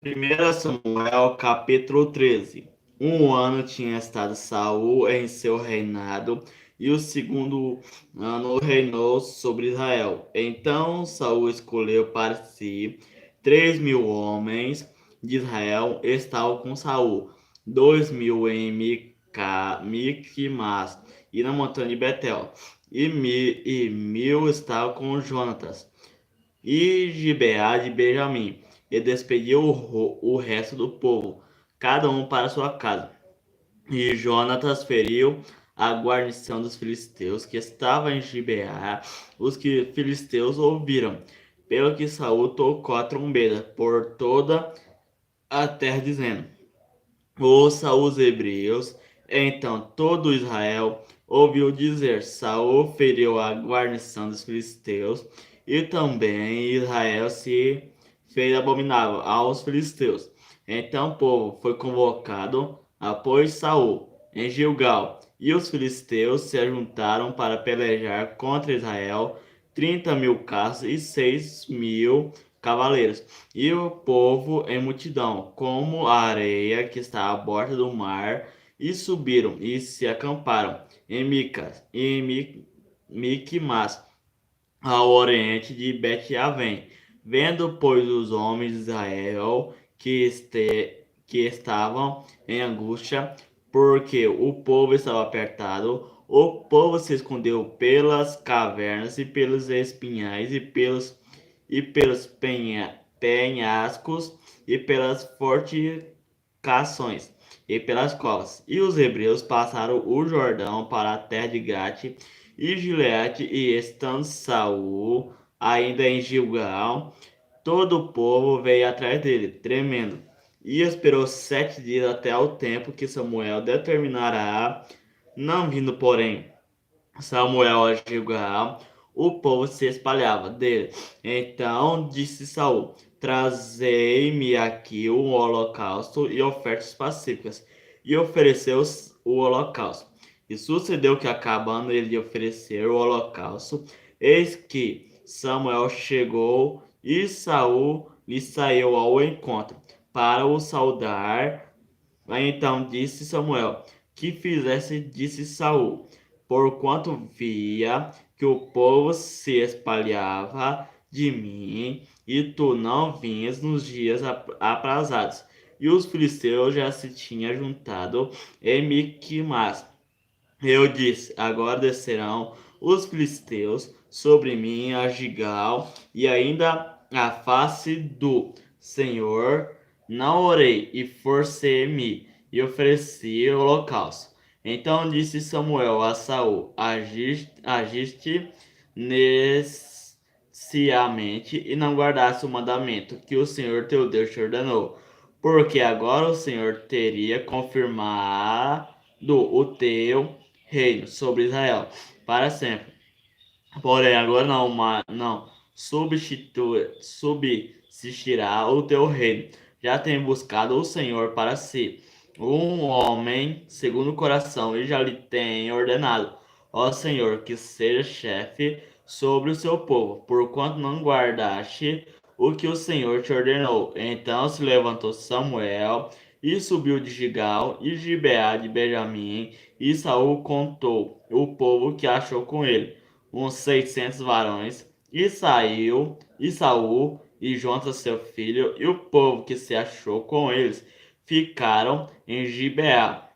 1 Samuel, capítulo 13. Um ano tinha estado Saul em seu reinado, e o segundo ano reinou sobre Israel. Então Saul escolheu para si 3.000 homens de Israel. Estavam com Saul, 2.000 em Miquimás e na montanha de Betel, e 1.000 estavam com Jonatas e Gibeá de Benjamim, e despediu o resto do povo, cada um para sua casa. E Jonatas feriu a guarnição dos filisteus que estava em Gibeá. Os que filisteus ouviram, pelo que Saul tocou a trombeta por toda a terra, dizendo: Ouça os hebreus. Então todo Israel ouviu dizer: Saul feriu a guarnição dos filisteus, e também Israel se fez abominável aos filisteus. Então o povo foi convocado após Saul em Gilgal, e os filisteus se ajuntaram para pelejar contra Israel, 30.000 carros e 6.000 cavaleiros, e o povo em multidão, como a areia que está à borda do mar, e subiram e se acamparam em Micas, Miquimás, ao oriente de Bet-Avém. Vendo, pois, os homens de Israel que estavam em angústia, porque o povo estava apertado, o povo se escondeu pelas cavernas e pelos espinhais e pelos penhascos e pelas fortificações e pelas covas. E os hebreus passaram o Jordão para a terra de Gate e Gileade, e estando Saul ainda em Gilgal, todo o povo veio atrás dele, tremendo. E esperou 7 dias até o tempo que Samuel determinará, não vindo, porém, Samuel a Gilgal, o povo se espalhava dele. Então disse Saul: Trazei-me aqui o holocausto e ofertas pacíficas. E ofereceu o holocausto. E sucedeu que, acabando ele de oferecer o holocausto, eis que Samuel chegou, e Saul lhe saiu ao encontro para o saudar. Então disse Samuel: Que fizesse, disse Saul, porquanto via que o povo se espalhava de mim, e tu não vinhas nos dias aprazados. E os filisteus já se tinham juntado em Miquimás. Eu disse: Agora descerão os filisteus sobre mim a Gigal, e ainda a face do Senhor não orei, e forcei-me e ofereci o holocausto. Então disse Samuel a Saul: Agiste nesciamente e não guardaste o mandamento que o Senhor teu Deus te ordenou, porque agora o Senhor teria confirmado o teu reino sobre Israel para sempre. Porém, agora não subsistirá o teu reino. Já tem buscado o Senhor para si um homem segundo o coração, e já lhe tem ordenado, ó Senhor, que seja chefe sobre o seu povo, porquanto não guardaste o que o Senhor te ordenou. Então se levantou Samuel e subiu de Gigal e Gibeá de Benjamim, e Saul contou o povo que achou com ele, uns 600 varões, e Saul e Jonatas seu filho, e o povo que se achou com eles, ficaram em Gibeá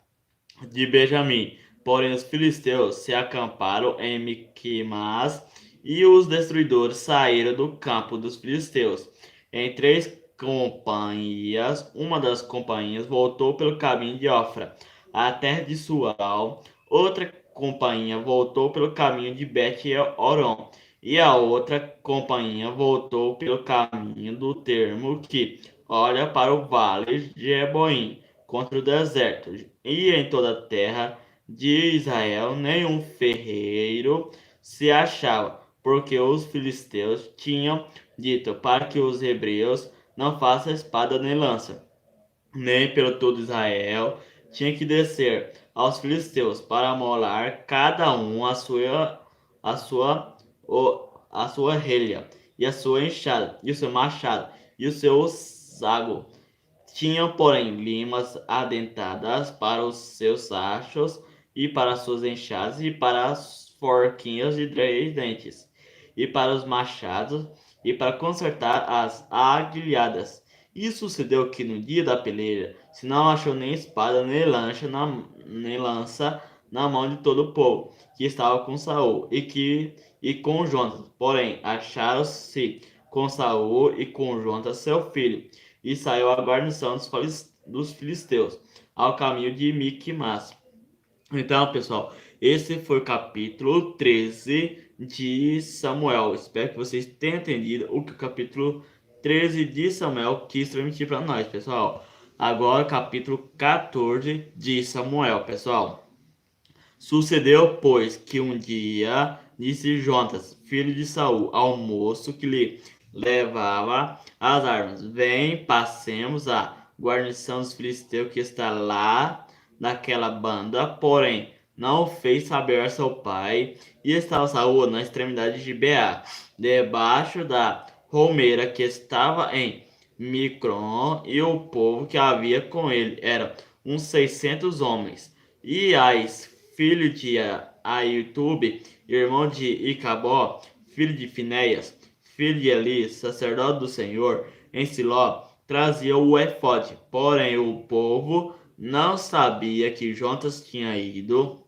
de Benjamim. Porém os filisteus se acamparam em Miquimás, e os destruidores saíram do campo dos filisteus em 3 companhias. Uma das companhias voltou pelo caminho de Ofra, a terra de Sual. Outra companhia voltou pelo caminho de Bet-Horon, e a outra companhia voltou pelo caminho do termo que olha para o vale de Eboim, contra o deserto. E em toda a terra de Israel nenhum ferreiro se achava, porque os filisteus tinham dito para que os hebreus não façam espada nem lança. Nem pelo todo Israel tinha que descer aos filisteus para molar cada um a sua relha, e a sua enxada, e o seu machado, e o seu sago, Tinham, porém, limas adentadas para os seus achos e para as suas enxadas e para as forquinhas de 3 dentes e para os machados e para consertar as aguilhadas. E sucedeu que no dia da peleja se não achou nem espada nem lança na mão de todo o povo que estava com Saul e com Jonatas. Porém acharam-se com Saul e com Jonatas seu filho, e saiu a guarnição dos filisteus ao caminho de Miquimás. Então, pessoal, esse foi o capítulo 13 de Samuel. Espero que vocês tenham entendido o que o capítulo 13 de Samuel quis transmitir para nós, pessoal. Agora, capítulo 14 de Samuel, pessoal. Sucedeu, pois, que um dia disse Jonatas, filho de Saul, ao moço que lhe levava as armas: Vem, passemos a guarnição dos filisteus que está lá naquela banda. Porém, não o fez saber a seu pai, e estava Saul na extremidade de Gibeá, debaixo da romeira que estava em Micron, e o povo que havia com ele era uns 600 homens. E Ais, filho de Aitube, irmão de Icabó, filho de Finéias, filho de Eli, sacerdote do Senhor, em Siló, trazia o efode. Porém o povo não sabia que Jonatas tinha ido,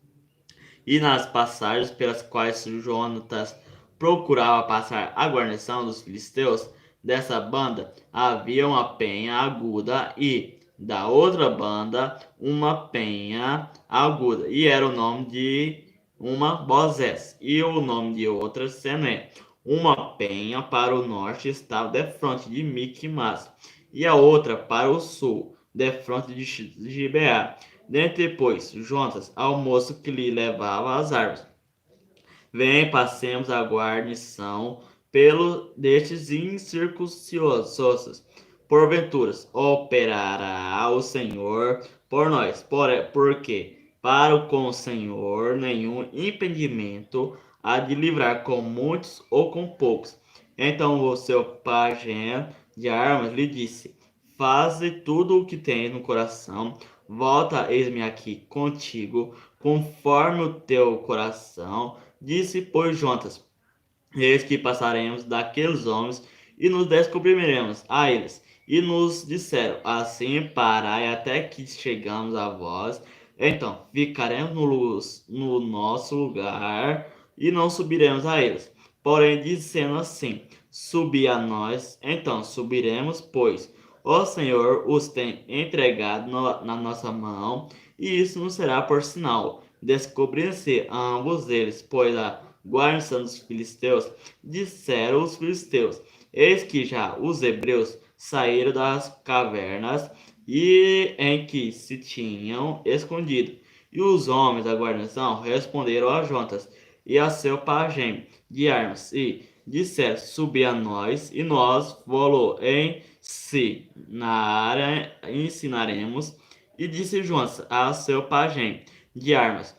e nas passagens pelas quais Jonatas procurava passar a guarnição dos filisteus, dessa banda havia uma penha aguda e da outra banda uma penha aguda, e era o nome de uma Bozés e o nome de outra Sené. Uma penha para o norte estava defronte de Miquimás, e a outra para o sul, defronte de Gibeá. Dentre, pois, Jonatas ao moço que lhe levava as armas: Vem, passemos a guarnição pelo destes incircuncisos. Porventura, operará o Senhor por nós, porque para com o Senhor nenhum impedimento há de livrar com muitos ou com poucos. Então o seu pajem de armas lhe disse: Faze tudo o que tens no coração, volta, eis-me aqui contigo, conforme o teu coração. Disse, pois, Jonatas: Eis que passaremos daqueles homens e nos descobriremos a eles. E nos disseram: Assim parai até que chegamos a vós. Então ficaremos no nosso lugar e não subiremos a eles. Porém, dizendo assim: Subi a nós, então subiremos, pois o Senhor os tem entregado na nossa mão, e isso nos será por sinal. Descobriram-se ambos eles, pois a guarnição dos filisteus. Disseram os filisteus: Eis que já os hebreus saíram das cavernas e em que se tinham escondido. E os homens da guarnição responderam a Jonatas e a seu pajem de armas, e disseram: Subi a nós, e nós vou-lo ensinaremos. E disse Jonatas a seu pajem de armas: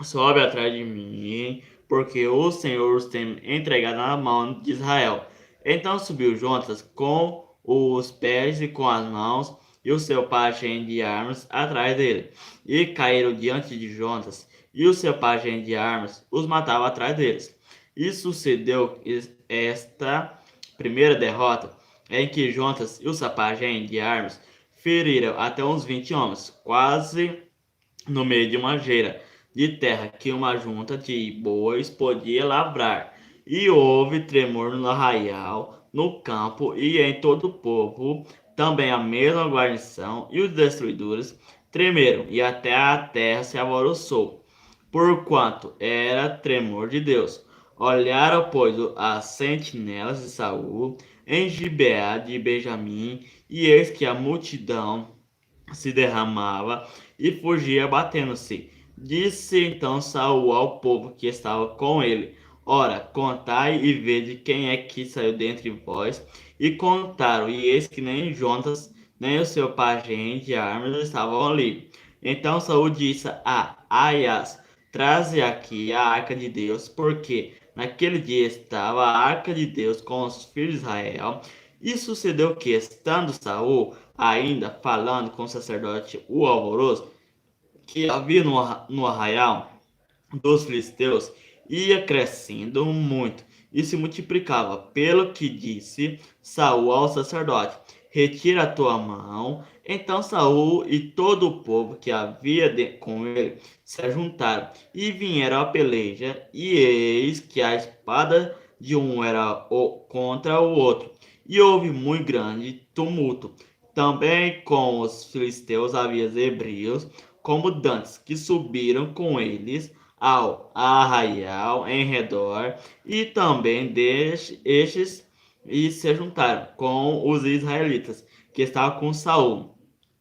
Sobe atrás de mim, porque o Senhor os tem entregado na mão de Israel. Então subiu Jonatas com os pés e com as mãos, e o seu pajem de armas atrás dele. E caíram diante de Jonatas, e o seu pajem de armas os matava atrás deles. E sucedeu esta primeira derrota, em que Jonatas e o seu pajem de armas feriram até uns 20 homens, quase no meio de uma geira de terra que uma junta de bois podia lavrar. E houve tremor no arraial, no campo e em todo o povo. Também a mesma guarnição e os destruidores tremeram, e até a terra se alvoroçou, porquanto era tremor de Deus. Olharam, pois, as sentinelas de Saul em Gibeá de Benjamim, e eis que a multidão se derramava e fugia batendo-se. Disse então Saul ao povo que estava com ele: Ora, contai e vede quem é que saiu dentre vós. E contaram, e eis que nem Jonatas, nem o seu pajem de armas estavam ali. Então Saul disse a Aias: Traze aqui a arca de Deus, porque naquele dia estava a arca de Deus com os filhos de Israel, E sucedeu que, estando Saul ainda falando com o sacerdote o alvoroço que havia no arraial dos filisteus ia crescendo muito e se multiplicava, pelo que disse Saul ao sacerdote: Retira a tua mão. Então Saul e todo o povo que havia com ele se ajuntaram e vieram à peleja, e eis que a espada de um era contra o outro, e houve muito grande tumulto. Também com os filisteus havia hebreus, como dantes, que subiram com eles ao arraial em redor, e também estes e se juntaram com os israelitas que estavam com Saul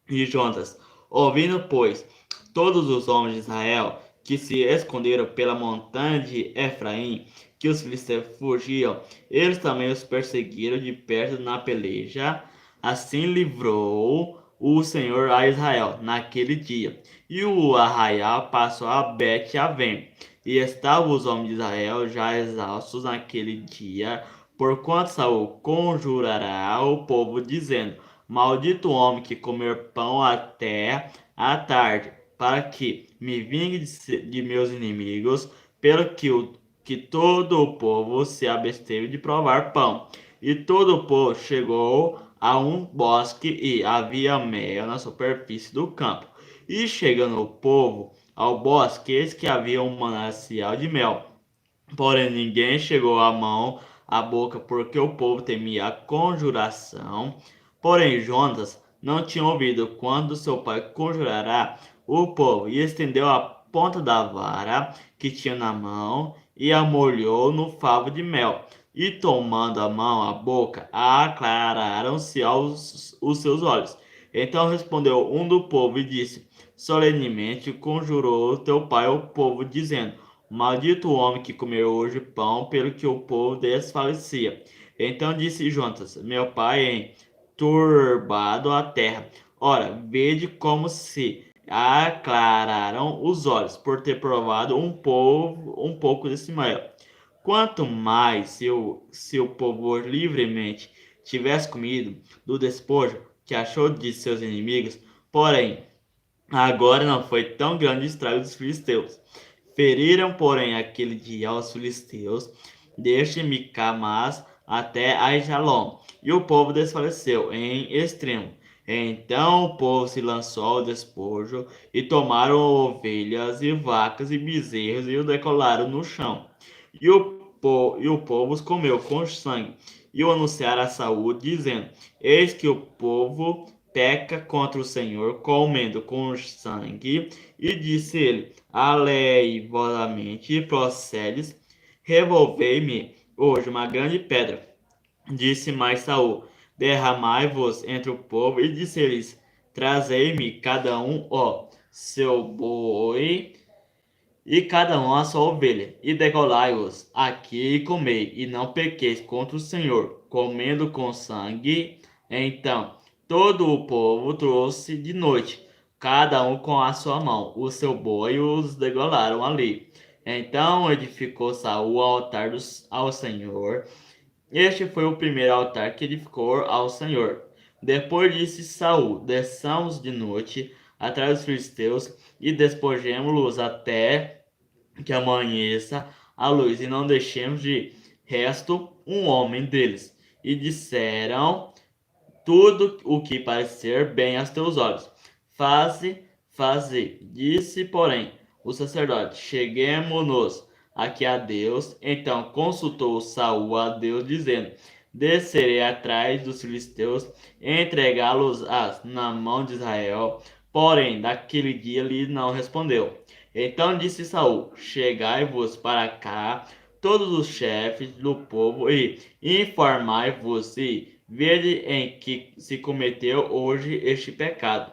e Jonas. Ouvindo, pois, todos os homens de Israel que se esconderam pela montanha de Efraim, que os filisteus fugiam, eles também os perseguiram de perto na peleja. Assim livrou o Senhor a Israel naquele dia. E o arraial passou a Bet-Avém. E estavam os homens de Israel já exaustos naquele dia, porquanto Saul conjurará o povo, dizendo: Maldito o homem que comer pão até a tarde, para que me vingue de meus inimigos, pelo que todo o povo se absteve de provar pão. E todo o povo chegou a um bosque, e havia mel na superfície do campo. E chegando o povo ao bosque, eis que havia um manancial de mel. Porém, ninguém chegou a mão à boca, porque o povo temia a conjuração. Porém, Jonas não tinha ouvido quando seu pai conjurará o povo, e estendeu a ponta da vara que tinha na mão e a molhou no favo de mel. E tomando a mão à boca, aclararam-se os seus olhos. Então respondeu um do povo e disse: Solenemente conjurou teu pai o povo, dizendo: Maldito o homem que comeu hoje pão, pelo que o povo desfalecia. Então disse Jonas: Meu pai, em turbado a terra. Ora, vede como se aclararam os olhos, por ter provado um pouco desse mel. Quanto mais se o povo livremente tivesse comido do despojo que achou de seus inimigos, porém, agora não foi tão grande o estrago dos filisteus. Feriram, porém, aquele dia aos filisteus, desde Micamas até Aijalon, e o povo desfaleceu em extremo. Então o povo se lançou ao despojo, e tomaram ovelhas e vacas e bezerros, e o decolaram no chão. E o povo os comeu com sangue, e o anunciaram a Saúl, dizendo: Eis que o povo peca contra o Senhor, comendo com sangue. E disse ele: Aleivosamente procedes, revolvei-me hoje uma grande pedra. Disse mais Saul: Derramai-vos entre o povo, e disse-lhes: Trazei-me cada um, ó, seu boi e cada um a sua ovelha, e degolai-os aqui e comei, e não pequeis contra o Senhor, comendo com sangue. Então todo o povo trouxe de noite, cada um com a sua mão, o seu boi, e os degolaram ali. Então edificou Saul o altar ao Senhor. Este foi o primeiro altar que edificou ao Senhor. Depois disse Saul: Desçamos de noite atrás dos filisteus e despojemo-los até que amanheça a luz, e não deixemos de resto um homem deles. E disseram tudo o que parecer bem aos teus olhos. Faze, faze. Disse, porém, o sacerdote: Cheguemo-nos aqui a Deus. Então consultou Saul a Deus, dizendo: Descerei atrás dos filisteus, entregá-los na mão de Israel. Porém, daquele dia lhe não respondeu. Então disse Saul: Chegai-vos para cá, todos os chefes do povo, e informai-vos se vede em que se cometeu hoje este pecado.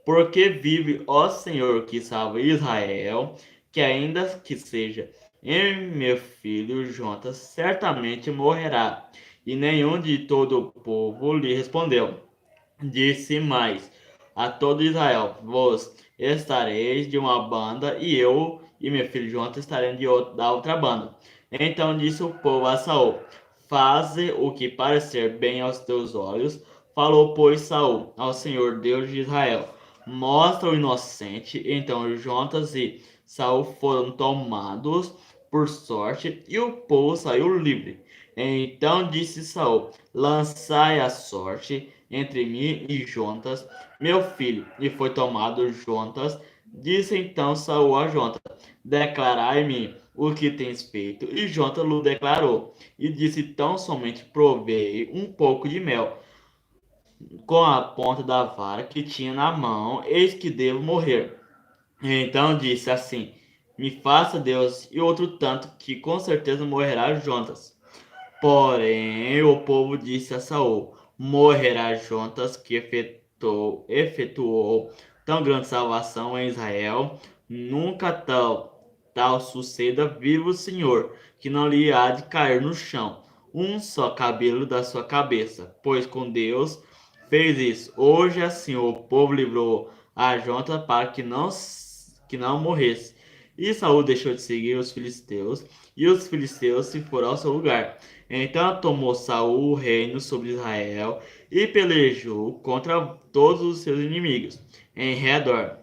Porque vive ó Senhor que salva Israel, que ainda que seja em meu filho Jonas, certamente morrerá. E nenhum de todo o povo lhe respondeu. Disse mais a todo Israel: Vós estareis de uma banda, e eu e meu filho Jonas estaremos da outra banda. Então disse o povo a Saul: faze o que parecer bem aos teus olhos. Falou, pois, Saul ao Senhor Deus de Israel: mostra o inocente. Então Jonatas e Saul foram tomados por sorte, e o povo saiu livre. Então disse Saul: lançai a sorte entre mim e Jonatas, meu filho. E foi tomado Jonatas. Disse então Saul a Jonatas: declarai-me o que tens feito. E Jonatas lhe declarou, e disse: tão somente provei um pouco de mel com a ponta da vara que tinha na mão, eis que devo morrer. Então disse assim: me faça Deus e outro tanto, que com certeza morrerá Jonatas. Porém, o povo disse a Saul: morrerá Jonatas, que efetuou tão grande salvação em Israel. Nunca tal suceda, viva o Senhor, que não lhe há de cair no chão um só cabelo da sua cabeça, pois com Deus fez isso. Hoje assim o povo livrou a Jonatas para que não morresse. E Saul deixou de seguir os filisteus, e os filisteus se foram ao seu lugar. Então tomou Saul o reino sobre Israel e pelejou contra todos os seus inimigos em redor,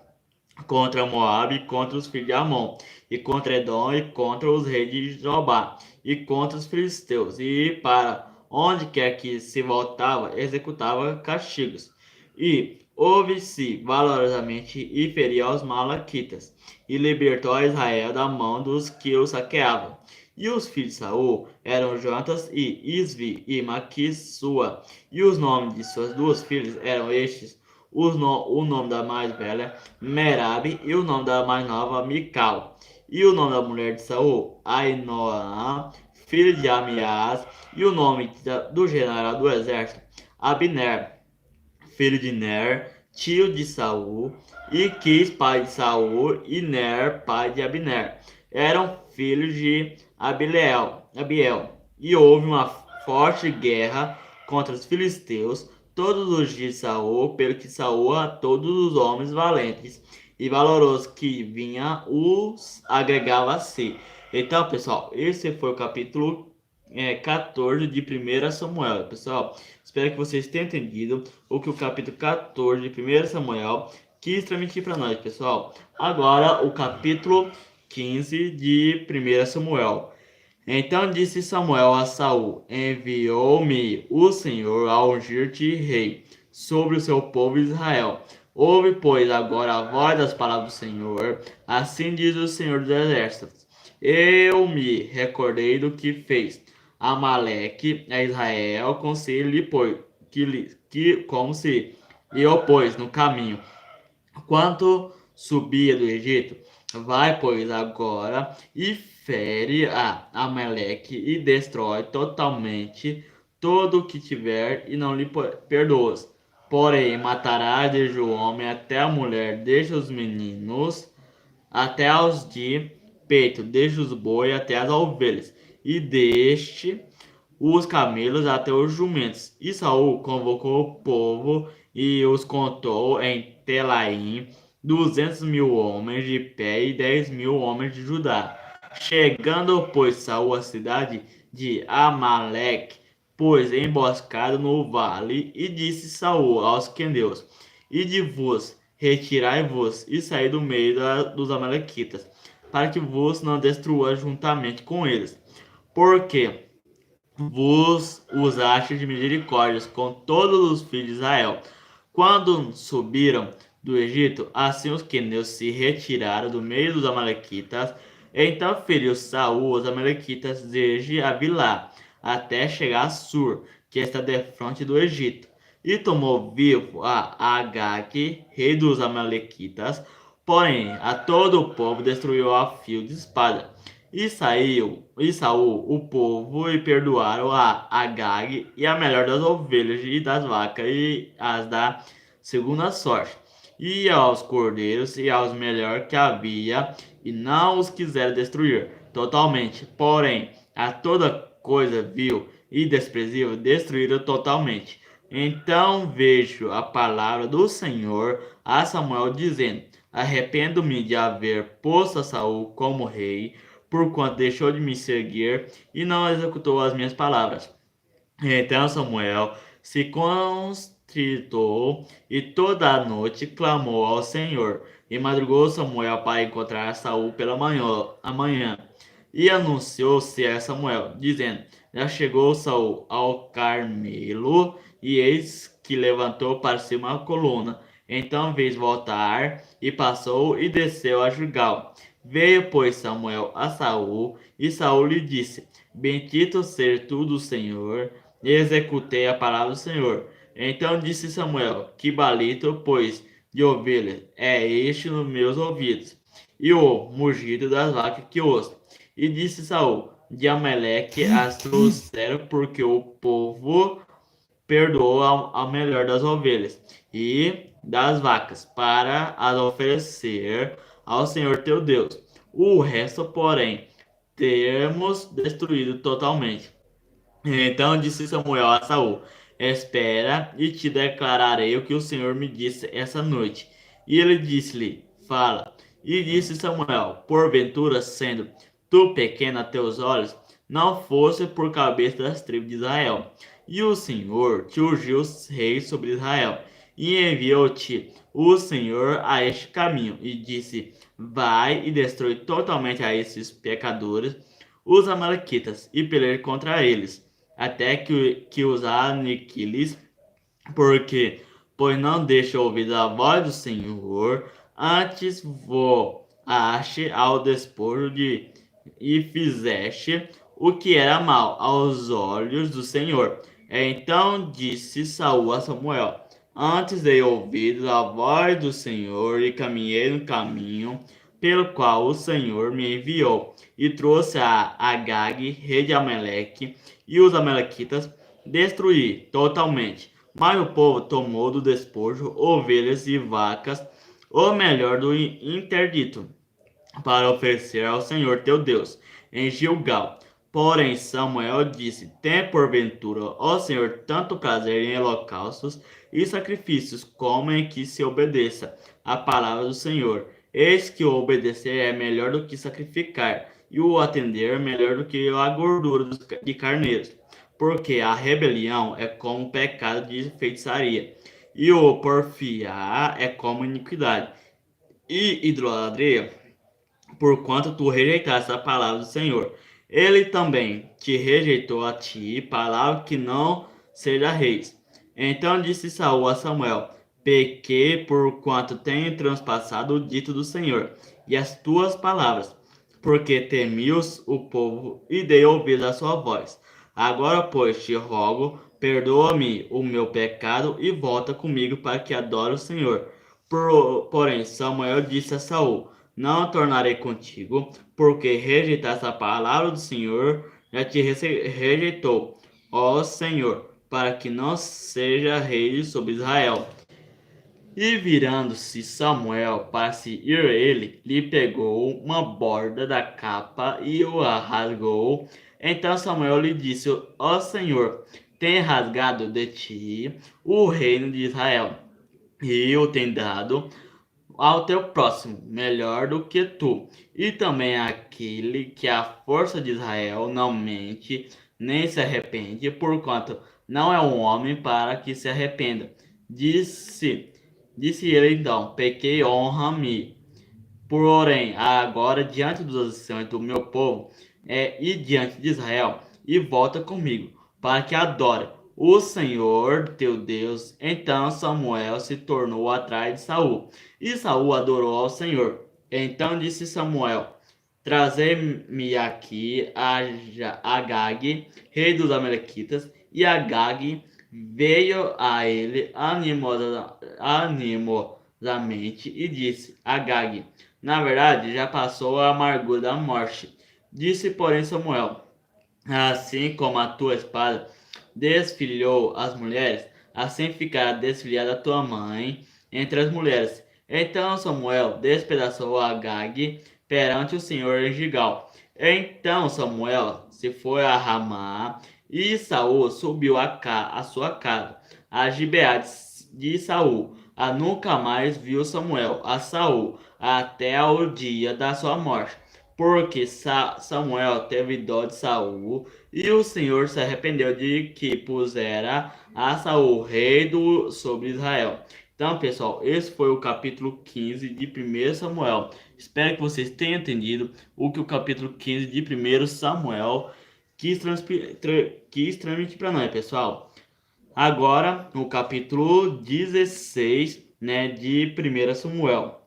contra Moabe, e contra os filhos de Amon, e contra Edom, e contra os reis de Jobá, e contra os filisteus, e para onde quer que se voltava, executava castigos. E houve-se valorosamente e feria aos malaquitas, e libertou a Israel da mão dos que o saqueavam. E os filhos de Saul eram Jonatas e Isvi e Maquissua, e os nomes de suas duas filhas eram estes: o nome da mais velha, Merabe, e o nome da mais nova, Mical. E o nome da mulher de Saul, Ainoã, filha de Amiás, e o nome do general do exército, Abner, filho de Ner, tio de Saul, e Quis, pai de Saul, e Ner, pai de Abner. Eram filhos de Abiel. E houve uma forte guerra contra os filisteus todos os dias de Saul, pelo que Saul a todos os homens valentes e valorosos que vinha os agregava a si. Então, pessoal, esse foi o capítulo 14 de 1 Samuel. Pessoal, espero que vocês tenham entendido o que o capítulo 14 de 1 Samuel quis transmitir para nós, pessoal. Agora, o capítulo 15 de 1 Samuel. Então disse Samuel a Saul: enviou-me o Senhor a ungir-te rei sobre o seu povo Israel. Ouve, pois, agora a voz das palavras do Senhor. Assim diz o Senhor dos Exércitos: eu me recordei do que fez Amaleque a Israel, como se lhe opôs no caminho, quanto subia do Egito. Vai, pois, agora e fere a Amaleque e destrói totalmente todo o que tiver e não lhe perdoas. Porém, matarás desde o homem até a mulher, desde os meninos até aos de peito, desde os bois até as ovelhas, e deste os camelos até os jumentos. E Saul convocou o povo e os contou em Telaim, 200.000 homens de pé e 10.000 homens de Judá. Chegando, pois, Saul à cidade de Amaleque, pôs emboscado no vale, e disse Saul aos queneus: ide vos, retirai-vos e saí do meio dos amalequitas, para que vos não destrua juntamente com eles. Porque vos usaste de misericórdias com todos os filhos de Israel. Quando subiram do Egito, assim os queneus se retiraram do meio dos amalequitas. Então feriu Saul os amalequitas desde Avilá até chegar a Sur, que está defronte do Egito. E tomou vivo a Agag, rei dos amalequitas, porém a todo o povo destruiu a fio de espada. E Saul o povo e perdoaram a Agag e a melhor das ovelhas e das vacas e as da segunda sorte, e aos cordeiros e aos melhor que havia, e não os quiseram destruir totalmente. Porém, a toda coisa vil e desprezível destruíram totalmente. Então vejo a palavra do Senhor a Samuel dizendo: arrependo-me de haver posto a Saul como rei, porquanto deixou de me seguir e não executou as minhas palavras. Então Samuel se constritou e toda a noite clamou ao Senhor. E madrugou Samuel para encontrar Saul pela manhã. E anunciou-se a Samuel, dizendo: Já chegou Saul ao Carmelo, e eis que levantou para si uma coluna. Então fez voltar, e passou e desceu a Gilgal. Veio, pois, Samuel a Saul, e Saul lhe disse: Bendito seja tu do Senhor, e executei a palavra do Senhor. Então disse Samuel: Que balito, pois, de ovelhas é este nos meus ouvidos, e o mugido das vacas que ouço. E disse Saul: De Amaleque as trouxeram, porque o povo perdoou a melhor das ovelhas e das vacas, para as oferecer ao Senhor teu Deus. O resto, porém, temos destruído totalmente. Então disse Samuel a Saul: Espera, e te declararei o que o Senhor me disse essa noite. E ele disse-lhe: Fala. E disse Samuel: Porventura, sendo tu pequeno a teus olhos, não fosse por cabeça das tribos de Israel. E o Senhor te ungiu rei sobre Israel, e enviou-te o Senhor a este caminho, e disse: Vai e destrói totalmente a esses pecadores, os amalequitas, e peleje contra eles até que os aniquiles, porque, pois não deixa ouvir a voz do Senhor, antes voaste ao despojo e fizeste o que era mal aos olhos do Senhor. Então disse Saul a Samuel: Antes dei ouvidos à voz do Senhor e caminhei no caminho pelo qual o Senhor me enviou, e trouxe a Agag, rei de Amaleque, e os amalequitas destruí totalmente. Mas o povo tomou do despojo ovelhas e vacas, o melhor do interdito, para oferecer ao Senhor teu Deus, em Gilgal. Porém Samuel disse: Tem porventura, ó Senhor, tanto prazer em holocaustos e sacrifícios, como em que se obedeça a palavra do Senhor. Eis que o obedecer é melhor do que sacrificar, e o atender é melhor do que a gordura de carneiros. Porque a rebelião é como pecado de feitiçaria, e o porfiar é como iniquidade. E idolatria, porquanto tu rejeitaste a palavra do Senhor. Ele também te rejeitou a ti, palavra que não seja reis. Então disse Saul a Samuel: Pequei porquanto tenho transpassado o dito do Senhor e as tuas palavras, porque temios o povo e dei ouvido à sua voz. Agora, pois, te rogo, perdoa-me o meu pecado e volta comigo para que adore o Senhor. Porém, Samuel disse a Saul: Não tornarei contigo, porque rejeitaste a palavra do Senhor, já te rejeitou, ó Senhor, para que não seja rei sobre Israel. E virando-se Samuel para se ir ele, lhe pegou uma borda da capa e o rasgou. Então Samuel lhe disse: Ó Senhor, tem rasgado de ti o reino de Israel, e o tem dado ao teu próximo, melhor do que tu, e também aquele que a força de Israel não mente, nem se arrepende, porquanto não é um homem para que se arrependa. Disse ele então: Pequei, honra-me. Porém, agora, diante dos anciões do meu povo, e diante de Israel, e volta comigo, para que adore o Senhor teu Deus. Então Samuel se tornou atrás de Saul, e Saul adorou ao Senhor. Então disse Samuel: Trazei-me aqui a Agag, rei dos Amalequitas. E Agag veio a ele animosamente e disse: Agag, na verdade, já passou a amargura da morte. Disse, porém, Samuel: Assim como a tua espada desfilhou as mulheres, assim ficará desfilhada a tua mãe entre as mulheres. Então Samuel despedaçou Agag perante o Senhor em Gigal. Então Samuel se foi a Ramá, e Saul subiu a sua casa, a Gibeá de Saul. A nunca mais viu Samuel a Saul até o dia da sua morte. porque Samuel teve dó de Saul, e o Senhor se arrependeu de que pusera a Saul rei sobre Israel. Então, pessoal, esse foi o capítulo 15 de 1 Samuel. Espero que vocês tenham entendido o que o capítulo 15 de 1 Samuel quis transmitir para nós, pessoal. Agora, o capítulo 16, né, de 1 Samuel.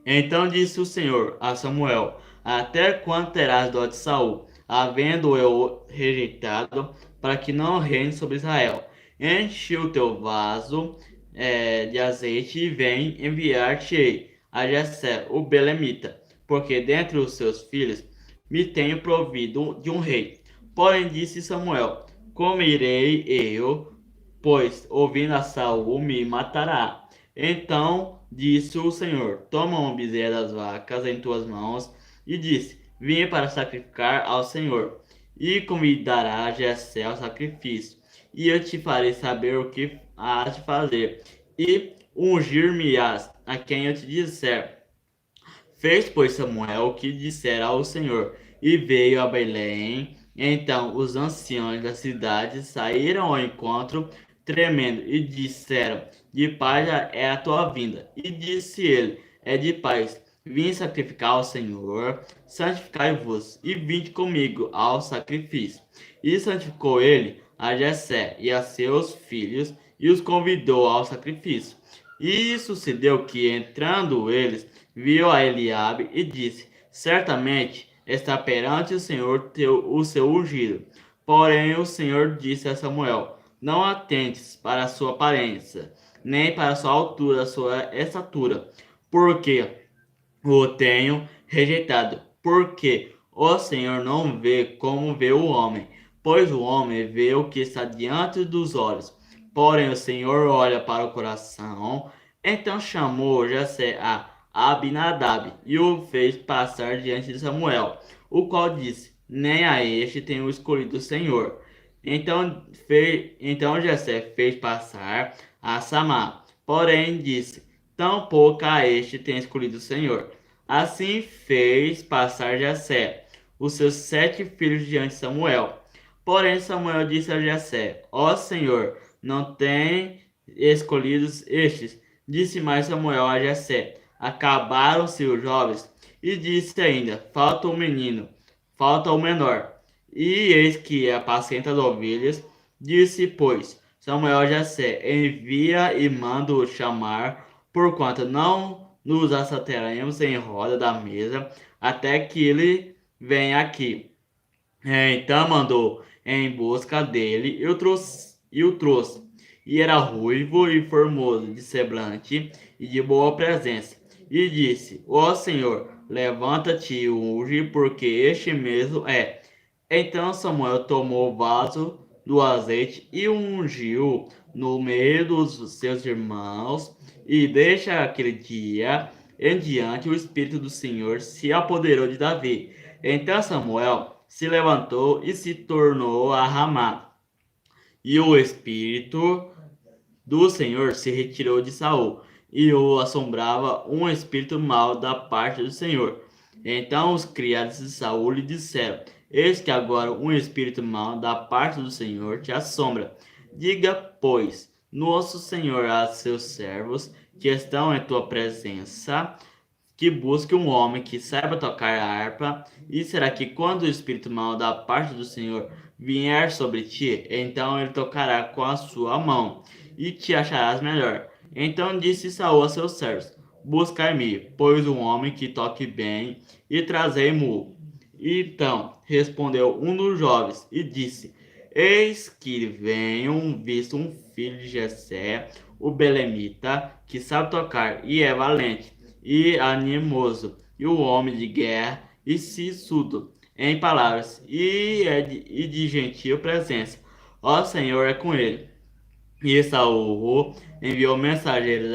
Então disse o Senhor a Samuel: Até quando terás dó de Saul, havendo eu rejeitado, para que não reine sobre Israel? Enche o teu vaso de azeite e vem enviar-te-ei a Jessé, o belemita, porque dentre os seus filhos me tenho provido de um rei. Porém disse Samuel: Como irei eu, pois ouvindo a Saul me matará. Então disse o Senhor: Toma um bezerro das vacas em tuas mãos, e disse: Vim para sacrificar ao Senhor, e convidará Jessé ao sacrifício, e eu te farei saber o que hás de fazer, e ungir-me-ás a quem eu te disser. Fez, pois, Samuel o que dissera ao Senhor, e veio a Belém. Então os anciãos da cidade saíram ao encontro, tremendo, e disseram: De paz é a tua vinda. E disse ele: É de paz. Vim sacrificar ao Senhor, santificai-vos, e vinde comigo ao sacrifício. E santificou ele a Jessé e a seus filhos, e os convidou ao sacrifício. E sucedeu que, entrando eles, viu a Eliabe e disse: Certamente está perante o Senhor o seu ungido. Porém o Senhor disse a Samuel: Não atentes para a sua aparência, nem para a sua altura, a sua estatura, porque o tenho rejeitado. Porque o Senhor não vê como vê o homem, pois o homem vê o que está diante dos olhos. Porém o Senhor olha para o coração. Então chamou Jessé a Abinadab e o fez passar diante de Samuel, o qual disse: Nem a este tenho escolhido o Senhor. Então Jessé fez passar a Samá, porém disse: Tampouco a este tem escolhido o Senhor. Assim fez passar Jessé os seus 7 filhos diante de Samuel. Porém Samuel disse a Jessé: Ó Senhor, não tem escolhido estes. Disse mais Samuel a Jessé: Acabaram-se os jovens. E disse ainda: Falta o menino, falta o menor. E eis que apacenta as ovelhas. Disse, pois, Samuel a Jessé: Envia e manda-o chamar, porquanto não nos assentaremos em roda da mesa, até que ele venha aqui. Então mandou em busca dele e o trouxe. E era ruivo e formoso de semblante e de boa presença. E disse: Ó Senhor, levanta-te e unge, porque este mesmo é. Então Samuel tomou o vaso do azeite e ungiu no meio dos seus irmãos, e desde aquele dia em diante o Espírito do Senhor se apoderou de Davi. Então Samuel se levantou e se tornou a Ramá, e o Espírito do Senhor se retirou de Saul, e o assombrava um espírito mau da parte do Senhor. Então os criados de Saul lhe disseram: Eis que agora um espírito mau da parte do Senhor te assombra. Diga, pois, nosso Senhor a seus servos que estão em tua presença, que busque um homem que saiba tocar a harpa. E será que quando o espírito mau da parte do Senhor vier sobre ti, então ele tocará com a sua mão, e te acharás melhor. Então disse Saul a seus servos: Buscai-me, pois um homem que toque bem, e trazei-mo. Então respondeu um dos jovens e disse: Eis que venho visto um filho de Jessé, o belemita, que sabe tocar e é valente e animoso, e o homem de guerra e sisudo em palavras, e de gentil presença. Ó Senhor é com ele. E Saul enviou mensageiros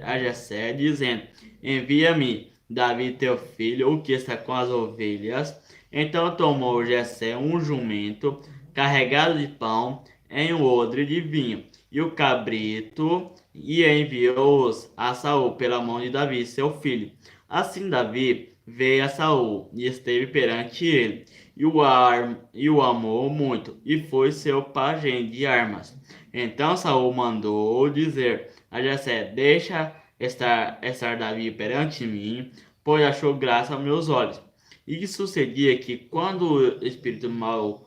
a Jessé, dizendo: Envia-me Davi teu filho, o que está com as ovelhas. Então tomou Jessé um jumento carregado de pão em um odre de vinho, e o cabrito, e enviou-os a Saul pela mão de Davi, seu filho. Assim Davi veio a Saul e esteve perante ele, e o amou muito, e foi seu pajem de armas. Então Saul mandou dizer a Jessé: deixa estar Davi perante mim, pois achou graça aos meus olhos. E sucedia que quando o espírito mal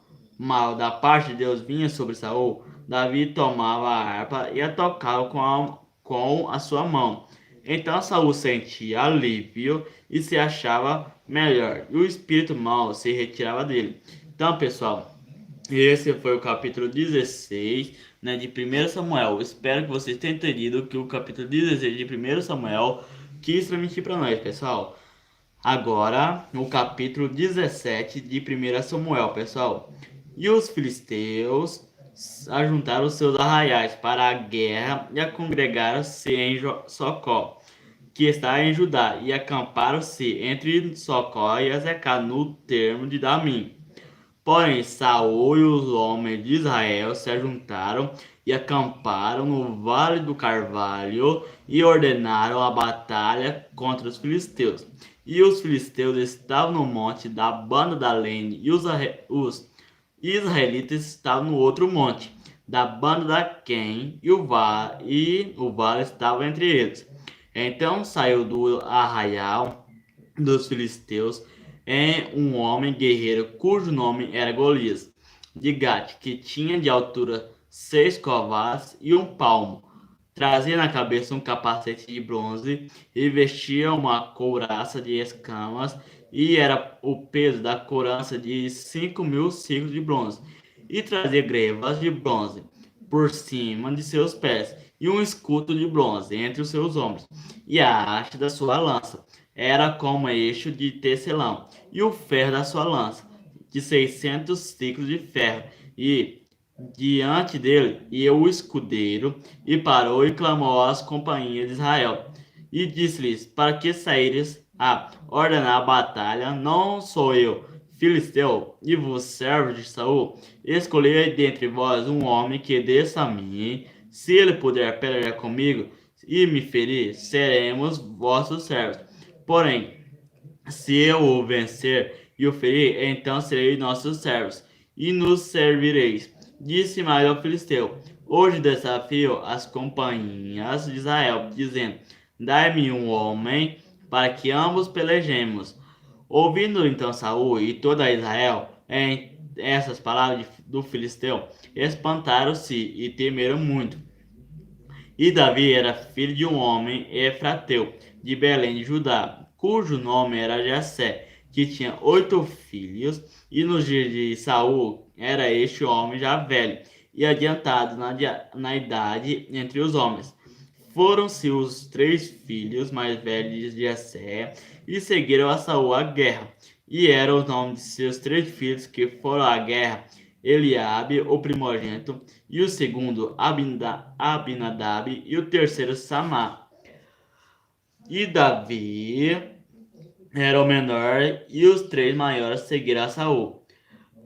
da parte de Deus vinha sobre Saul, Davi tomava a harpa e a tocava com a sua mão. Então Saul sentia alívio e se achava melhor, e o espírito mau se retirava dele. Então, pessoal, esse foi o capítulo 16, né, de 1 Samuel. Espero que vocês tenham entendido que o capítulo 16 de 1 Samuel quis transmitir para nós, pessoal. Agora, no capítulo 17 de 1 Samuel, pessoal. E os filisteus ajuntaram seus arraiais para a guerra e a congregaram-se em Socó, que está em Judá, e acamparam-se entre Socó e Azecá, no termo de Damim. Porém, Saul e os homens de Israel se ajuntaram e acamparam no Vale do Carvalho e ordenaram a batalha contra os filisteus. E os filisteus estavam no monte da banda da Lene, e os israelitas estavam no outro monte, da banda da Quem, e o vale estava entre eles. Então saiu do arraial dos filisteus um homem guerreiro cujo nome era Golias, de Gate, que tinha de altura 6 covados e 1 palmo. Trazia na cabeça um capacete de bronze e vestia uma couraça de escamas, e era o peso da couraça de 5.000 ciclos de bronze. E trazia grevas de bronze por cima de seus pés, e um escudo de bronze entre os seus ombros, e a haste da sua lança era como eixo de tecelão, e o ferro da sua lança, de 600 ciclos de ferro. E diante dele ia o escudeiro, e parou e clamou às companhias de Israel, e disse-lhes: para que saíres a ordenar a batalha? Não sou eu filisteu, e vos servos de Saul? Escolhei dentre vós um homem que desça a mim. Se ele puder pelejar comigo e me ferir, seremos vossos servos. Porém, se eu o vencer e o ferir, então sereis nossos servos, e nos servireis. Disse mais ao filisteu: hoje desafio as companhias de Israel, dizendo: dai-me um homem para que ambos pelejemos. Ouvindo então Saul e toda Israel em essas palavras do filisteu, espantaram-se e temeram muito. E Davi era filho de um homem efrateu, de Belém de Judá, cujo nome era Jessé, que tinha 8 filhos, e nos dias de Saul era este homem já velho e adiantado na idade entre os homens. Foram-se os 3 filhos mais velhos de Jessé e seguiram a Saul à guerra. E eram os nomes de seus 3 filhos que foram à guerra: Eliabe, o primogênito, e o segundo Abinadab, e o terceiro Samá. E Davi era o menor, e os 3 maiores seguiram a Saul.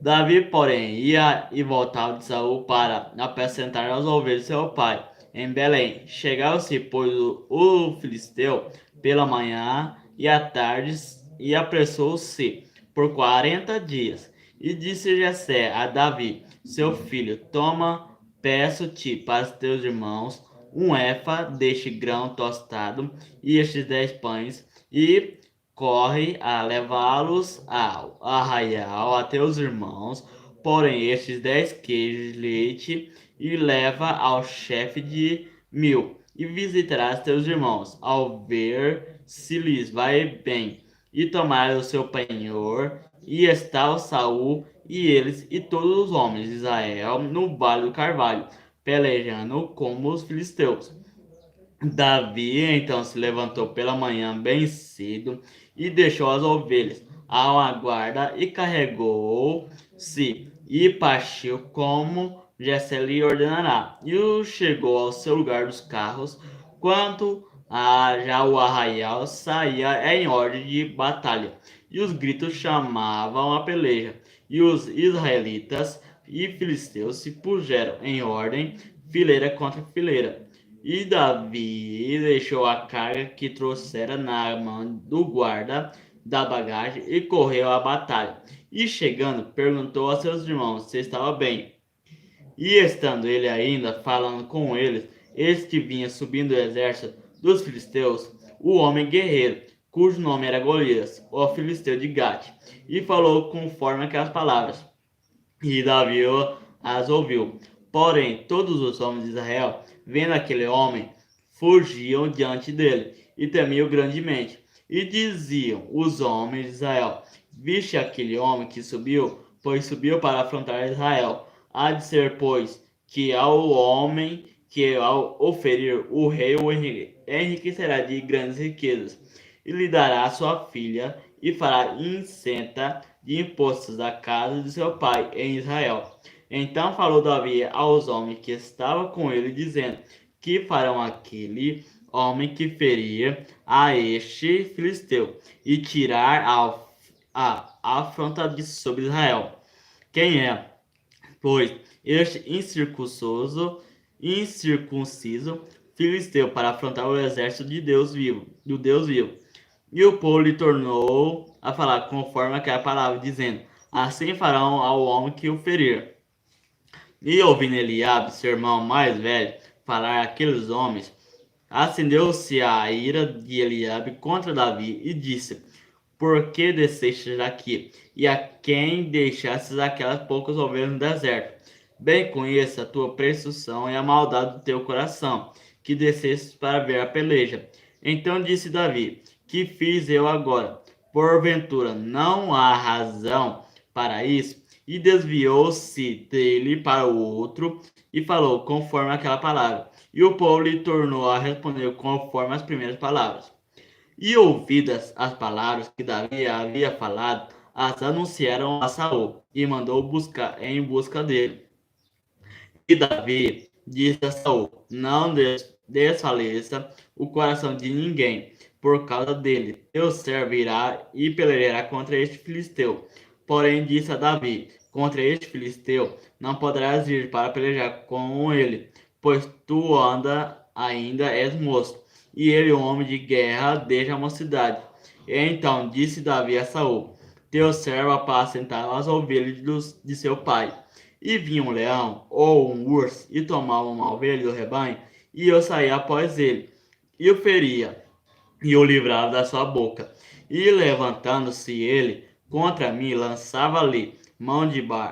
Davi, porém, ia e voltava de Saul para apacentar as ovelhas de seu pai em Belém. Chegava-se, pois, o filisteu pela manhã e à tarde, e apressou-se por 40 dias. E disse Jessé a Davi, seu filho: toma, peço-te para os teus irmãos um efa deste grão tostado e estes 10 pães, e corre a levá-los ao arraial a teus irmãos, porém estes 10 queijos de leite, e leva ao chefe de 1000, e visitarás teus irmãos, ao ver se lhes vai bem, e tomarás o seu penhor. E estava Saul e eles e todos os homens de Israel no vale do Carvalho, pelejando com os filisteus. Davi então se levantou pela manhã bem cedo e deixou as ovelhas à guarda, e carregou-se e partiu como Jessé lhe ordenará. E chegou ao seu lugar dos carros, quando já o arraial saía em ordem de batalha, e os gritos chamavam a peleja. E os israelitas e filisteus se puseram em ordem, fileira contra fileira. E Davi deixou a carga que trouxera na mão do guarda, da bagagem e correu à batalha. E chegando, perguntou a seus irmãos se estava bem. E estando ele ainda falando com eles, eis que vinha subindo o exército dos filisteus, o homem guerreiro, cujo nome era Golias, o filisteu de Gate, e falou conforme aquelas palavras. E Davi as ouviu. Porém, todos os homens de Israel, vendo aquele homem, fugiam diante dele e temiam grandemente. E diziam os homens de Israel: Viste aquele homem que subiu, pois subiu para afrontar Israel. Há de ser, pois, que ao homem que ao oferir o rei o enriquecerá de grandes riquezas, e lhe dará sua filha, e fará isenta de impostos da casa de seu pai em Israel. Então falou Davi aos homens que estavam com ele, dizendo: Que farão aquele homem que ferir a este filisteu e tirar a afronta de sobre Israel? Quem é, pois, este incircunciso filisteu para afrontar o exército de Deus vivo, do Deus vivo? E o povo lhe tornou a falar conforme aquela palavra, dizendo: Assim farão ao homem que o ferir. E ouvindo Eliabe, seu irmão mais velho, falar aqueles homens, acendeu-se a ira de Eliabe contra Davi e disse: Por que desceste daqui? E a quem deixastes aquelas poucas ovelhas no deserto? Bem conheço a tua presunção e a maldade do teu coração, que descestes para ver a peleja. Então disse Davi: Que fiz eu agora? Porventura não há razão para isso? E desviou-se dele para o outro e falou conforme aquela palavra. E o povo lhe tornou a responder conforme as primeiras palavras. E ouvidas as palavras que Davi havia falado, as anunciaram a Saul e mandou buscar em busca dele. E Davi disse a Saul: Não desfaleça o coração de ninguém por causa dele. Teu servo irá e pelejará contra este filisteu. Porém disse a Davi: Contra este filisteu não poderás ir para pelejar com ele, pois tu ainda és moço, e ele um homem de guerra desde a mocidade. Então disse Davi a Saul: Teu servo apacentava as ovelhas de seu pai. E vinha um leão ou um urso e tomava uma ovelha do rebanho, e eu saía após ele, e o feria, e o livrava da sua boca. E levantando-se ele contra mim, lançava-lhe mão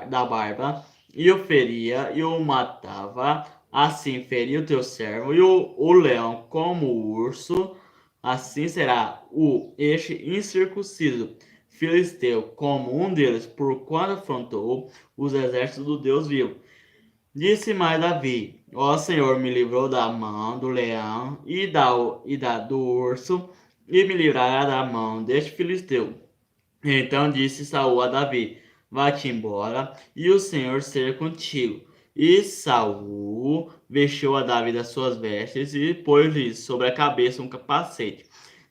da barba, e o feria, e o matava. Assim feria o teu servo, e o leão como o urso, assim será este incircunciso filisteu como um deles, porquanto afrontou os exércitos do Deus vivo. Disse mais Davi: Ó Senhor, me livrou da mão do leão do urso, e me livrará da mão deste filisteu. Então disse Saul a Davi: Vá-te embora, e o Senhor seja contigo. E Saul vestiu a Davi das suas vestes e pôs-lhe sobre a cabeça um capacete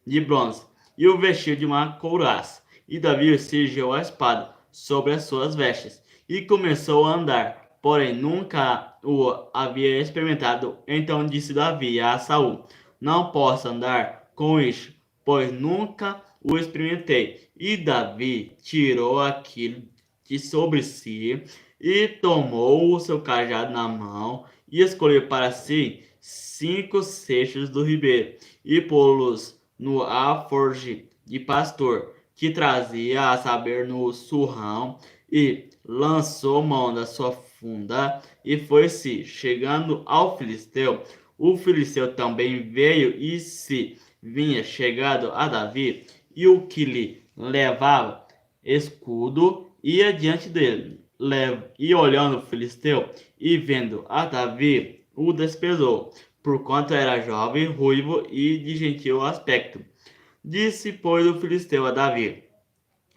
de bronze e o vestiu de uma couraça. E Davi cingiu a espada sobre as suas vestes e começou a andar, porém nunca o havia experimentado. Então disse Davi a Saul: Não posso andar com isto, pois nunca o experimentei. E Davi tirou aquilo de sobre si e tomou o seu cajado na mão e escolheu para si 5 seixos do ribeiro e pô-los no alforje de pastor que trazia, a saber, no surrão, e lançou mão da sua funda e foi-se. Chegando ao filisteu, o filisteu também veio e se vinha chegado a Davi, e o que lhe levava escudo ia diante dele. E olhando o filisteu e vendo a Davi, o desprezou, porquanto era jovem, ruivo e de gentil aspecto. Disse, pois, o filisteu a Davi: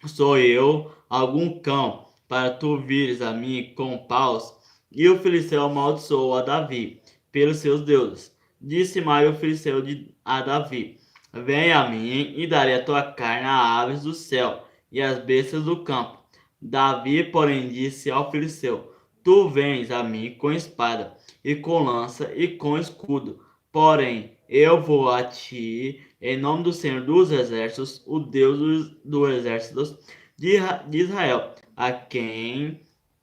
Sou eu algum cão, para tu vires a mim com paus? E o filisteu amaldiçoou a Davi pelos seus deuses. Disse mais o filisteu a Davi: Vem a mim e darei a tua carne a aves do céu e às bestas do campo. Davi, porém, disse ao filisteu: Tu vens a mim com espada, e com lança, e com escudo, porém eu vou a ti, em nome do Senhor dos Exércitos, o Deus dos exércitos de Israel, a quem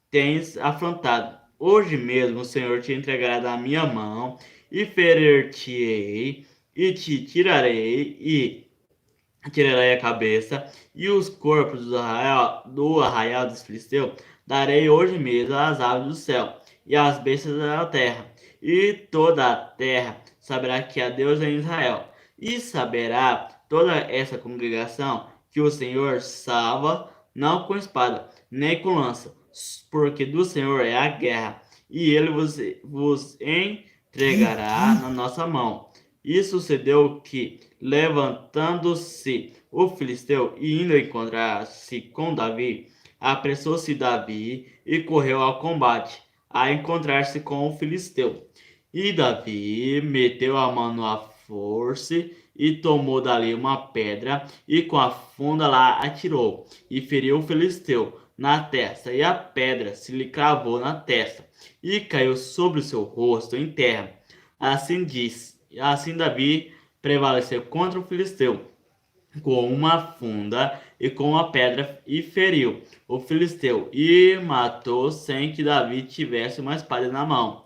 tens afrontado. Hoje mesmo o Senhor te entregará da minha mão, e ferir-te-ei, e te tirarei a cabeça, e os corpos do arraial dos filisteus darei hoje mesmo às aves do céu, e às bestas da terra, e toda a terra saberá que há Deus em Israel, e saberá toda essa congregação que o Senhor salva, não com espada, nem com lança, porque do Senhor é a guerra, e ele vos entregará na nossa mão. E sucedeu que, levantando-se o filisteu e indo encontrar-se com Davi, apressou-se Davi e correu ao combate, a encontrar-se com o filisteu. E Davi meteu a mão na força e tomou dali uma pedra e com a funda lá atirou e feriu o filisteu na testa, e a pedra se lhe cravou na testa e caiu sobre o seu rosto em terra. Assim Davi prevaleceu contra o filisteu com uma funda e com uma pedra e feriu o filisteu e matou sem que Davi tivesse uma espada na mão.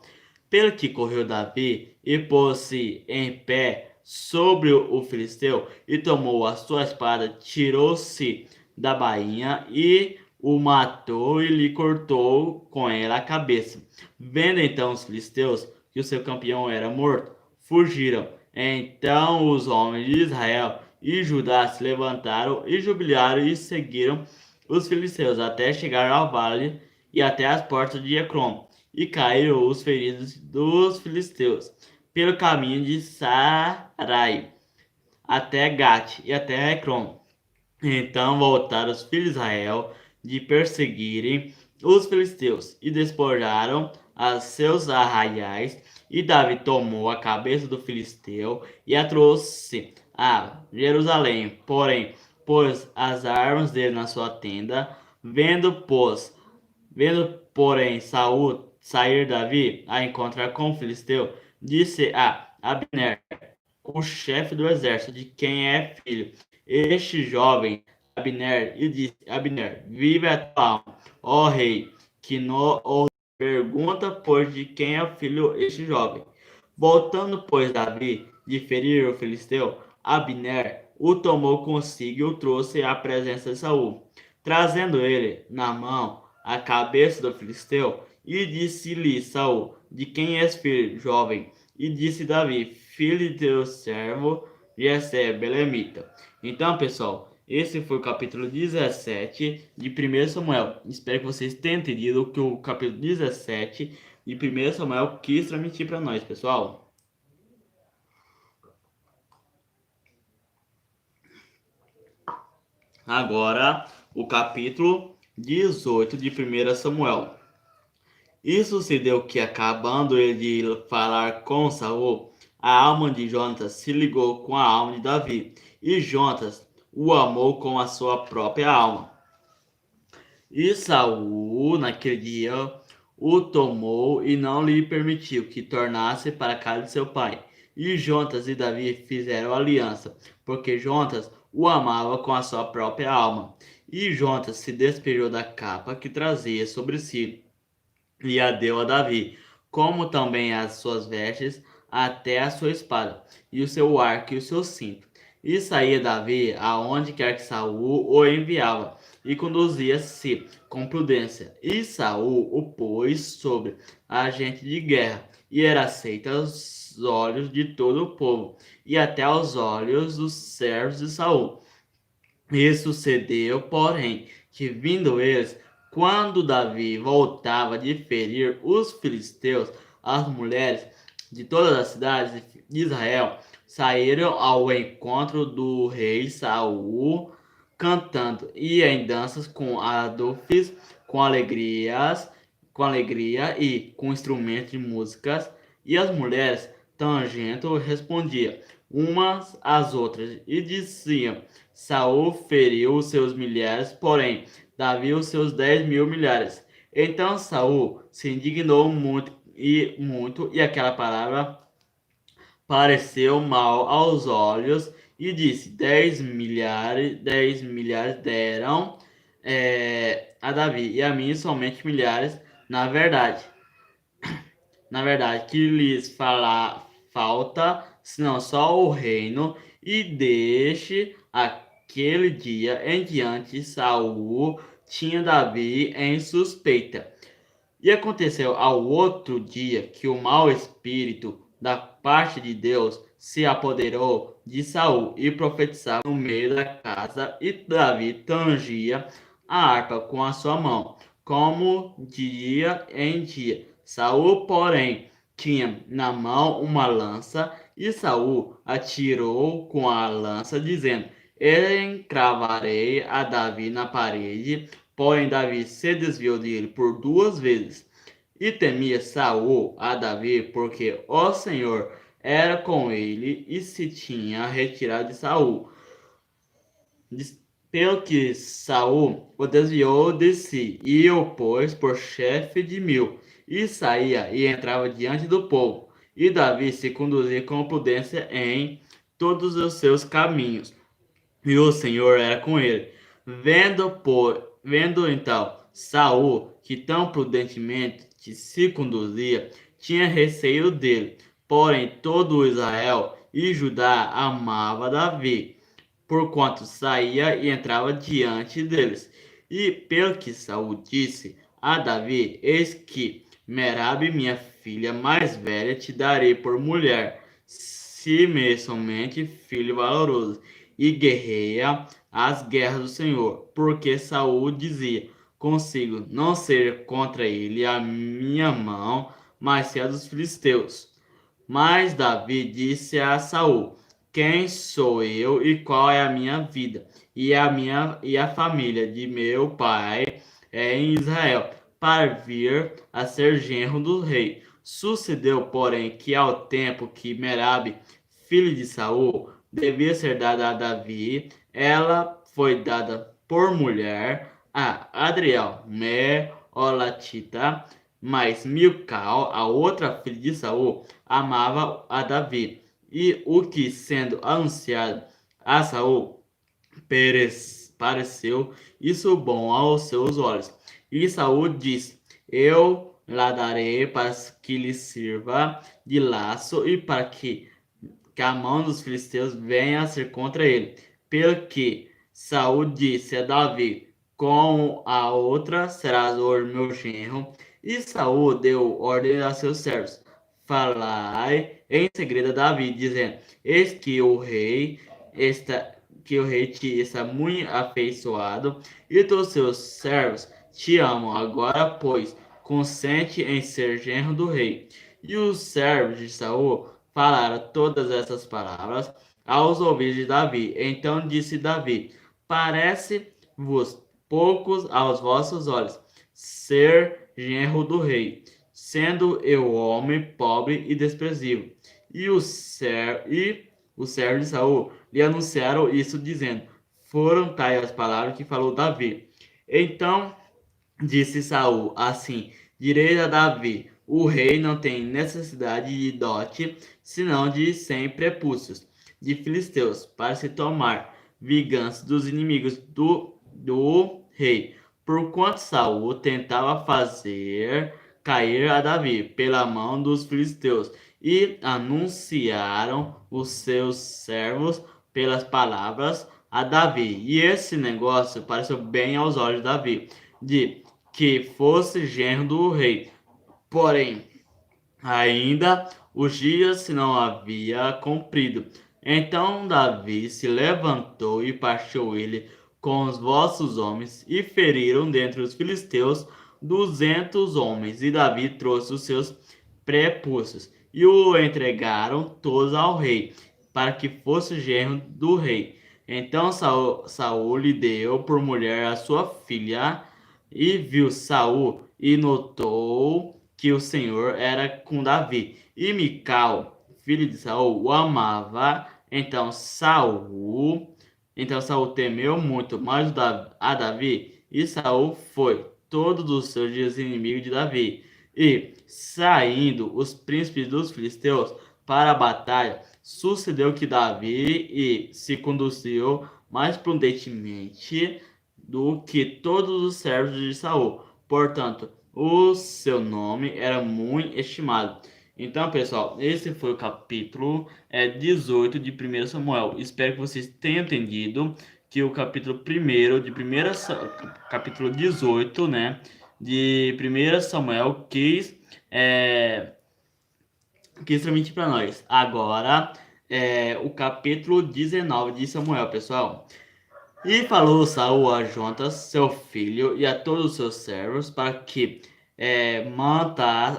Pelo que correu Davi e pôs-se em pé sobre o filisteu e tomou a sua espada, tirou-se da bainha e o matou e lhe cortou com ela a cabeça. Vendo então os filisteus que o seu campeão era morto, fugiram. Então os homens de Israel e Judá se levantaram e jubilaram e seguiram os filisteus até chegar ao vale e até as portas de Ecrom. E caíram os feridos dos filisteus pelo caminho de Sarai até Gate e até Ecrom. Então voltaram os filhos de Israel de perseguirem os filisteus e despojaram a seus arraiais. E Davi tomou a cabeça do filisteu e a trouxe a Jerusalém. Porém, pôs as armas dele na sua tenda. Vendo, porém, Saul sair Davi a encontrar com o filisteu, disse a Abner, o chefe do exército, de quem é filho, este jovem Abner, e disse: Abner, vive a tua alma, ó rei, que no ou pergunta, pois, de quem é o filho este jovem. Voltando, pois, Davi de ferir o filisteu, Abner o tomou consigo e o trouxe à presença de Saul, trazendo ele na mão a cabeça do filisteu, e disse-lhe Saul: de quem és filho, jovem? E disse Davi: filho de teu servo Jessé, belemita. Então, pessoal, esse foi o capítulo 17 de 1 Samuel. Espero que vocês tenham entendido o que o capítulo 17 de 1 Samuel quis transmitir para nós, pessoal. Agora, o capítulo 18 de 1 Samuel. E sucedeu que, acabando ele de falar com Saul, a alma de Jonatas se ligou com a alma de Davi, e Jonatas o amou com a sua própria alma. E Saul, naquele dia, o tomou e não lhe permitiu que tornasse para a casa de seu pai. E Jonatas e Davi fizeram aliança, porque Jonatas o amava com a sua própria alma. E Jonatas se despejou da capa que trazia sobre si e a deu a Davi, como também as suas vestes, até a sua espada, e o seu arco e o seu cinto. E saía Davi aonde quer que Saul o enviava, e conduzia-se com prudência. E Saul o pôs sobre a gente de guerra, e era aceito aos olhos de todo o povo, e até aos olhos dos servos de Saul. E sucedeu, porém, que vindo eles, quando Davi voltava de ferir os filisteus, as mulheres de todas as cidades de Israel saíram ao encontro do rei Saul, cantando e em danças com adufes, com alegria e com instrumentos de músicas, e as mulheres tangendo respondiam umas às outras e diziam: Saul feriu os seus milhares, porém Davi os seus 10.000 milhares. Então Saul se indignou muito, e aquela palavra pareceu mal aos olhos e disse: 10 milhares deram a Davi, e a mim somente milhares, na verdade. Na verdade, que lhes falta, senão só o reino, e deixe aquele dia em diante Saul tinha Davi em suspeita. E aconteceu ao outro dia que o mau espírito da parte de Deus se apoderou de Saul e profetizava no meio da casa, e Davi tangia a harpa com a sua mão, como de dia em dia. Saul, porém, tinha na mão uma lança, e Saul atirou com a lança, dizendo: encravarei a Davi na parede. Porém, Davi se desviou dele por 2 vezes. E temia Saul a Davi, porque o Senhor era com ele e se tinha retirado de Saul. Pelo que Saul o desviou de si e o pôs por chefe de 1000, e saía e entrava diante do povo. E Davi se conduzia com prudência em todos os seus caminhos, e o Senhor era com ele. Vendo então Saul que tão prudentemente se conduzia, tinha receio dele. Porém todo Israel e Judá amava Davi, porquanto saía e entrava diante deles. E pelo que Saul disse a Davi: eis que Merabe, minha filha mais velha, te darei por mulher, se me somente filho valoroso, e guerreia as guerras do Senhor. Porque Saul dizia consigo: não seja contra ele a minha mão, mas se a dos filisteus. Mas Davi disse a Saul: quem sou eu e qual é a minha vida? E a família de meu pai é em Israel, para vir a ser genro do rei. Sucedeu, porém, que ao tempo que Merabe, filho de Saul, devia ser dada a Davi, ela foi dada por mulher a Adriel, Meolatita, mas Milcal, a outra filha de Saul, amava a Davi. E o que, sendo anunciado a Saul, pareceu isso bom aos seus olhos. E Saul disse: eu lá darei para que lhe sirva de laço, e para que a mão dos filisteus venha a ser contra ele. Pelo que Saul disse a Davi: com a outra serás hoje meu genro. E Saul deu ordem a seus servos: falai em segredo a Davi, dizendo: eis que o rei te está muito afeiçoado, e todos seus servos te amam. Agora, pois, consente em ser genro do rei. E os servos de Saul falaram todas essas palavras aos ouvidos de Davi. Então disse Davi: parece-vos poucos aos vossos olhos ser genro do rei, sendo eu homem pobre e desprezível. E os servos de Saul lhe anunciaram isso, dizendo: foram tais as palavras que falou Davi. Então disse Saul: assim direi a Davi: o rei não tem necessidade de dote, senão de 100 prepúcios de filisteus, para se tomar vingança dos inimigos do rei. Porquanto Saul tentava fazer cair a Davi pela mão dos filisteus, e anunciaram os seus servos pelas palavras a Davi. E esse negócio pareceu bem aos olhos de Davi, de que fosse genro do rei. Porém, ainda os dias se não havia cumprido. Então Davi se levantou e partiu ele com os vossos homens, e feriram dentre os filisteus 200 homens. E Davi trouxe os seus prepúcios e o entregaram todos ao rei, para que fosse genro do rei. Então Saul lhe deu por mulher a sua filha, e viu Saul e notou que o Senhor era com Davi. E Mical, filho de Saul, o amava. Então Saul temeu muito mais a Davi, e Saul foi todos os seus dias inimigo de Davi. E saindo os príncipes dos filisteus para a batalha, sucedeu que Davi se conduziu mais prudentemente do que todos os servos de Saul. Portanto, o seu nome era muito estimado. Então, pessoal, esse foi o capítulo 18 de 1 Samuel. Espero que vocês tenham entendido que o capítulo 1 de capítulo 18, né, de 1 Samuel quis transmitir para nós. Agora, o capítulo 19 de Samuel, pessoal. E falou Saul a Jonatas, seu filho, e a todos os seus servos, para que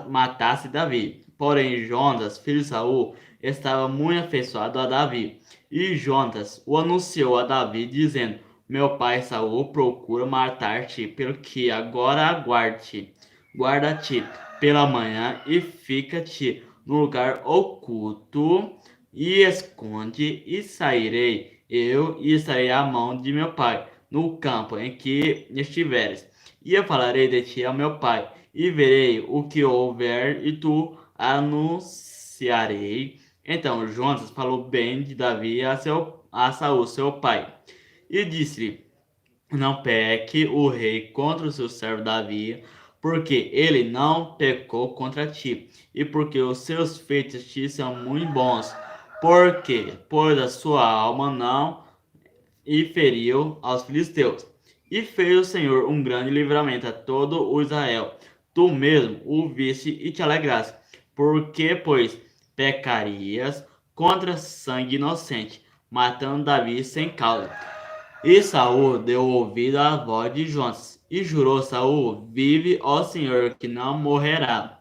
matasse Davi. Porém, Jonatas, filho de Saul, estava muito afeiçoado a Davi. E Jonatas o anunciou a Davi, dizendo: Meu pai Saul procura matar-te, pelo que agora guarda-te pela manhã e fica-te no lugar oculto e esconde, e sairei eu e estarei à mão de meu pai no campo em que estiveres. E eu falarei de ti ao meu pai, e verei o que houver, e tu anunciarei. Então Jonatas falou bem de Davi a Saul, seu pai, e disse-lhe: Não peque o rei contra o seu servo Davi, porque ele não pecou contra ti, e porque os seus feitos te são muito bons, porque pôs a sua alma não e feriu aos filisteus. E fez o Senhor um grande livramento a todo o Israel. Tu mesmo o viste e te alegraste, porque, pois, pecarias contra sangue inocente, matando Davi sem causa. E Saul deu ouvido à voz de Jonatas, e jurou Saul: Vive, ó Senhor, que não morrerá.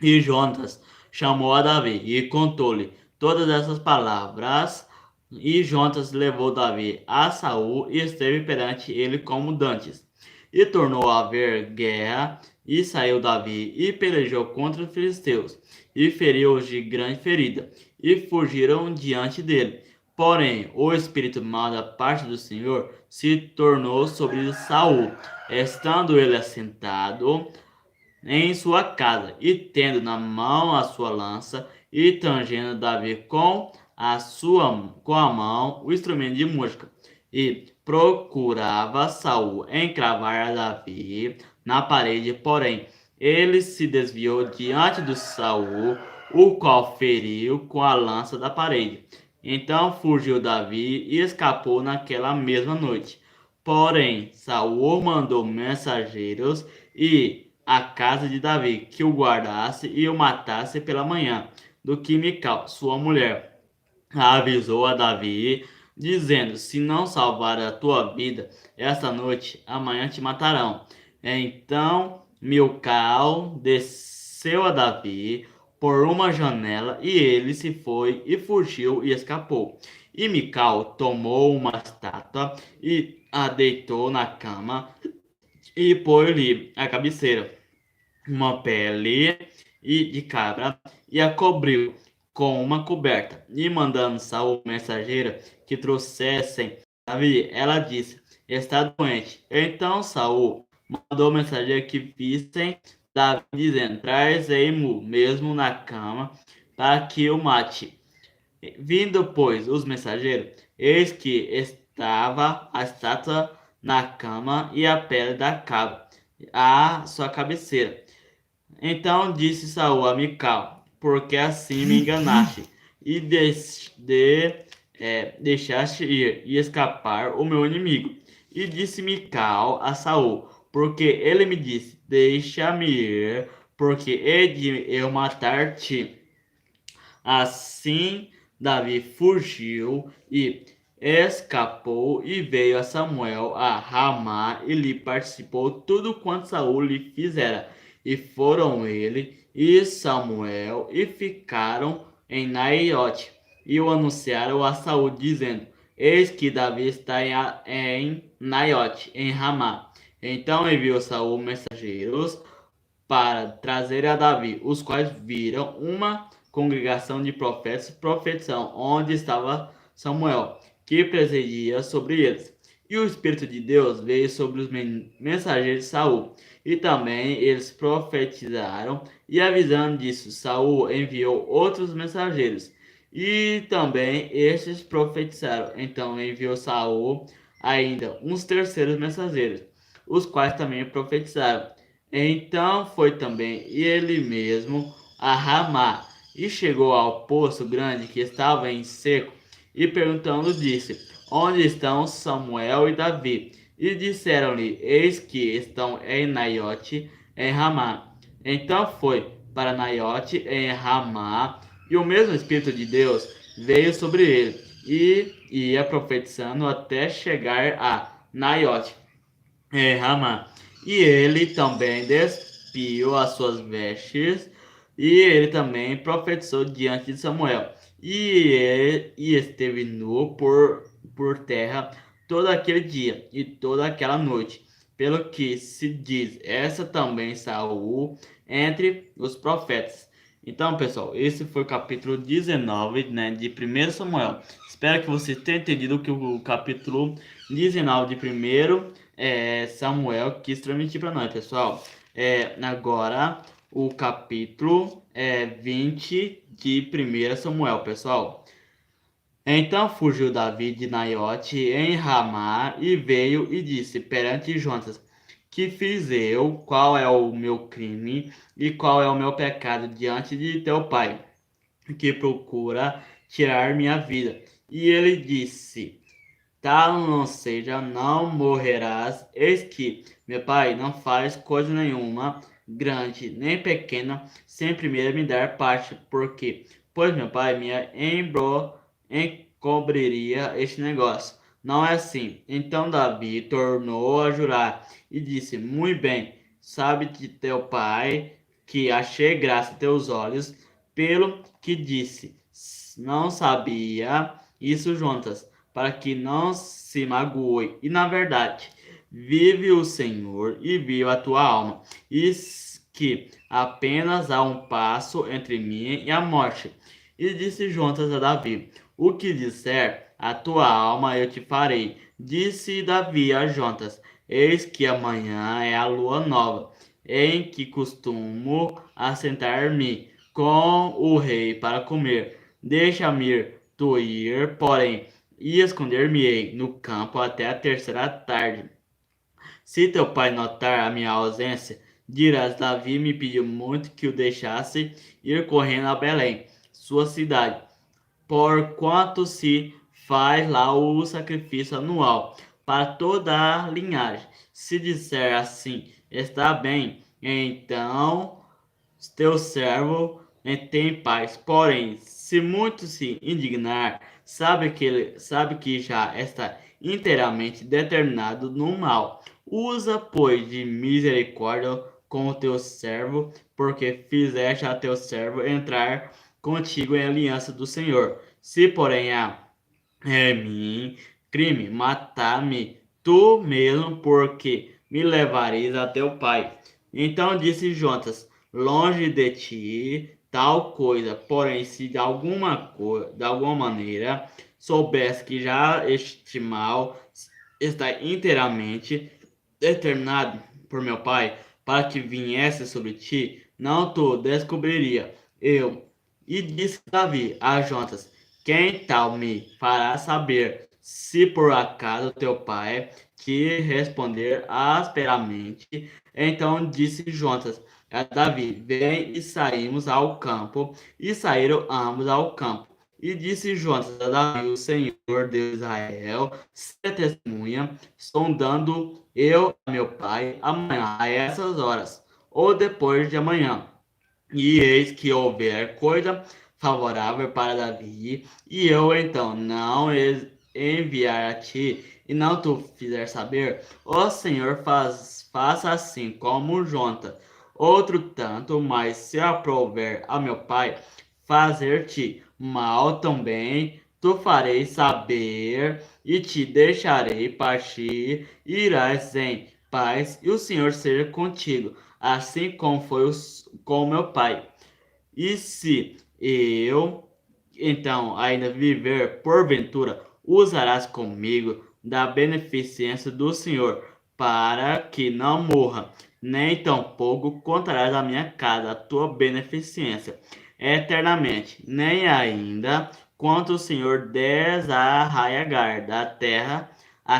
E Jonatas chamou a Davi e contou-lhe todas essas palavras. E Jonatas levou Davi a Saul e esteve perante ele como dantes. E tornou a haver guerra, e saiu Davi e pelejou contra os filisteus, e feriu-os de grande ferida, e fugiram diante dele. Porém, o espírito mau da parte do Senhor se tornou sobre Saul, estando ele assentado em sua casa, e tendo na mão a sua lança, e tangendo Davi com a mão o instrumento de música, e procurava Saul encravar a Davi na parede, porém ele se desviou diante de Saul, o qual feriu com a lança da parede. Então fugiu Davi e escapou naquela mesma noite. Porém, Saul mandou mensageiros e a casa de Davi, que o guardasse e o matasse pela manhã, do que Mical, sua mulher, avisou a Davi, dizendo: Se não salvar a tua vida esta noite, amanhã te matarão. Então Mical desceu a Davi por uma janela, e ele se foi e fugiu e escapou. E Mical tomou uma estátua e a deitou na cama e pôs-lhe a cabeceira uma pele de cabra, e a cobriu com uma coberta. E mandando Saul mensageira que trouxessem Davi, ela disse: Está doente. Então Saul mandou mensageiro que vissem Davi, dizendo: Trazei-mo mesmo na cama, para que o mate. Vindo, pois, os mensageiros, eis que estava a estátua na cama e a pele da cabra à sua cabeceira. Então disse Saul a Mical: Porque assim me enganaste e deixaste ir e escapar o meu inimigo? E disse Mical a Saul: Porque ele me disse: Deixa-me ir, porque hei de eu matar-te. Assim Davi fugiu e escapou, e veio a Samuel a Ramá e lhe participou tudo quanto Saul lhe fizera. E foram ele e Samuel e ficaram em Naiote, e o anunciaram a Saul, dizendo: Eis que Davi está em Naiote, em Ramá. Então enviou Saul mensageiros para trazer a Davi, os quais viram uma congregação de profetas profetizando onde estava Samuel, que presidia sobre eles. E o Espírito de Deus veio sobre os mensageiros de Saul, E também eles profetizaram, e avisando disso, Saul enviou outros mensageiros. E também estes profetizaram. Então enviou Saul ainda uns terceiros mensageiros, os quais também profetizaram. Então foi também ele mesmo a Ramá, e chegou ao poço grande que estava em seco, e perguntando disse: Onde estão Samuel e Davi? E disseram-lhe: Eis que estão em Naiote, em Ramá. Então foi para Naiote, em Ramá, e o mesmo Espírito de Deus veio sobre ele, e ia profetizando até chegar a Naiote, em Ramá. E ele também despiu as suas vestes, e ele também profetizou diante de Samuel. E esteve nu por terra todo aquele dia e toda aquela noite. Pelo que se diz, essa também Saul entre os profetas. Então, pessoal, esse foi o capítulo 19, né, de 1 Samuel. Espero que vocês tenham entendido que o capítulo 19 de 1 Samuel quis transmitir para nós, pessoal. Agora, o capítulo 20 de 1 Samuel, pessoal. Então fugiu Davi de Naiote em Ramá e veio e disse perante Jonatas: Que fiz eu? Qual é o meu crime e qual é o meu pecado diante de teu pai, que procura tirar minha vida? E ele disse: Tal não seja, não morrerás. Eis que meu pai não faz coisa nenhuma, grande nem pequena, sem primeiro me dar parte, porque, pois meu pai me encobriria este negócio. Não é assim. Então Davi tornou a jurar e disse: Muito bem, sabe de teu pai que achei graça a teus olhos, pelo que disse. Não sabia isso, Jonatas, para que não se magoe. E na verdade, vive o Senhor e vive a tua alma, e que apenas há um passo entre mim e a morte. E disse Jonatas a Davi: O que disser a tua alma eu te farei. Disse Davi a Jonatas: Eis que amanhã é a lua nova, em que costumo assentar-me com o rei para comer. Deixa-me tu ir, porém, e esconder-me-ei no campo até a terceira tarde. Se teu pai notar a minha ausência, dirás: Davi me pediu muito que o deixasse ir correndo a Belém, sua cidade, porquanto se faz lá o sacrifício anual para toda a linhagem. Se disser assim, está bem, então teu servo tem paz. Porém, se muito se indignar, sabe que já está inteiramente determinado no mal. Usa, pois, de misericórdia com o teu servo, porque fizeste a teu servo entrar contigo em aliança do Senhor. Se, porém, há em mim crime, matar-me tu mesmo, porque me levareis a teu pai. Então disse Jonatas: Longe de ti tal coisa, porém, se de alguma maneira soubesse que já este mal está inteiramente determinado por meu pai, para que viesse sobre ti, não tu descobriria eu. E disse Davi a Jonatas: Quem tal me fará saber, se por acaso teu pai te responder asperamente? Então disse Jonatas a Davi: Vem e saímos ao campo. E saíram ambos ao campo. E disse Jonatas a Davi: O Senhor Deus de Israel se testemunha, sondando eu a meu pai amanhã a essas horas, ou depois de amanhã. E eis que houver coisa favorável para Davi, e eu então não enviar a ti, e não tu fizer saber, ó Senhor, faça assim como Jonta. Outro tanto, mas se aprouver a meu pai fazer-te mal também, tu farei saber, e te deixarei partir, e irás em paz, e o Senhor seja contigo, assim como foi com meu pai. E se eu, então, ainda viver, porventura, usarás comigo da beneficência do Senhor, para que não morra, nem tampouco contarás a minha casa a tua beneficência eternamente, nem ainda quanto o Senhor desarraigar da terra a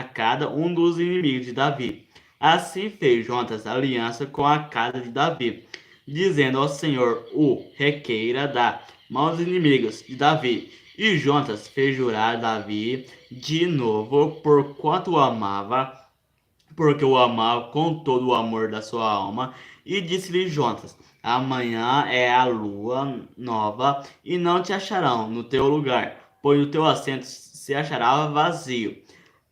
cada um dos inimigos de Davi. Assim fez Jonatas aliança com a casa de Davi, dizendo ao Senhor o requeira da mão dos inimigos de Davi. E Jonatas fez jurar Davi de novo, porquanto o amava, porque o amava com todo o amor da sua alma. E disse-lhe Jonatas: amanhã é a lua nova, e não te acharão no teu lugar, pois o teu assento se achará vazio.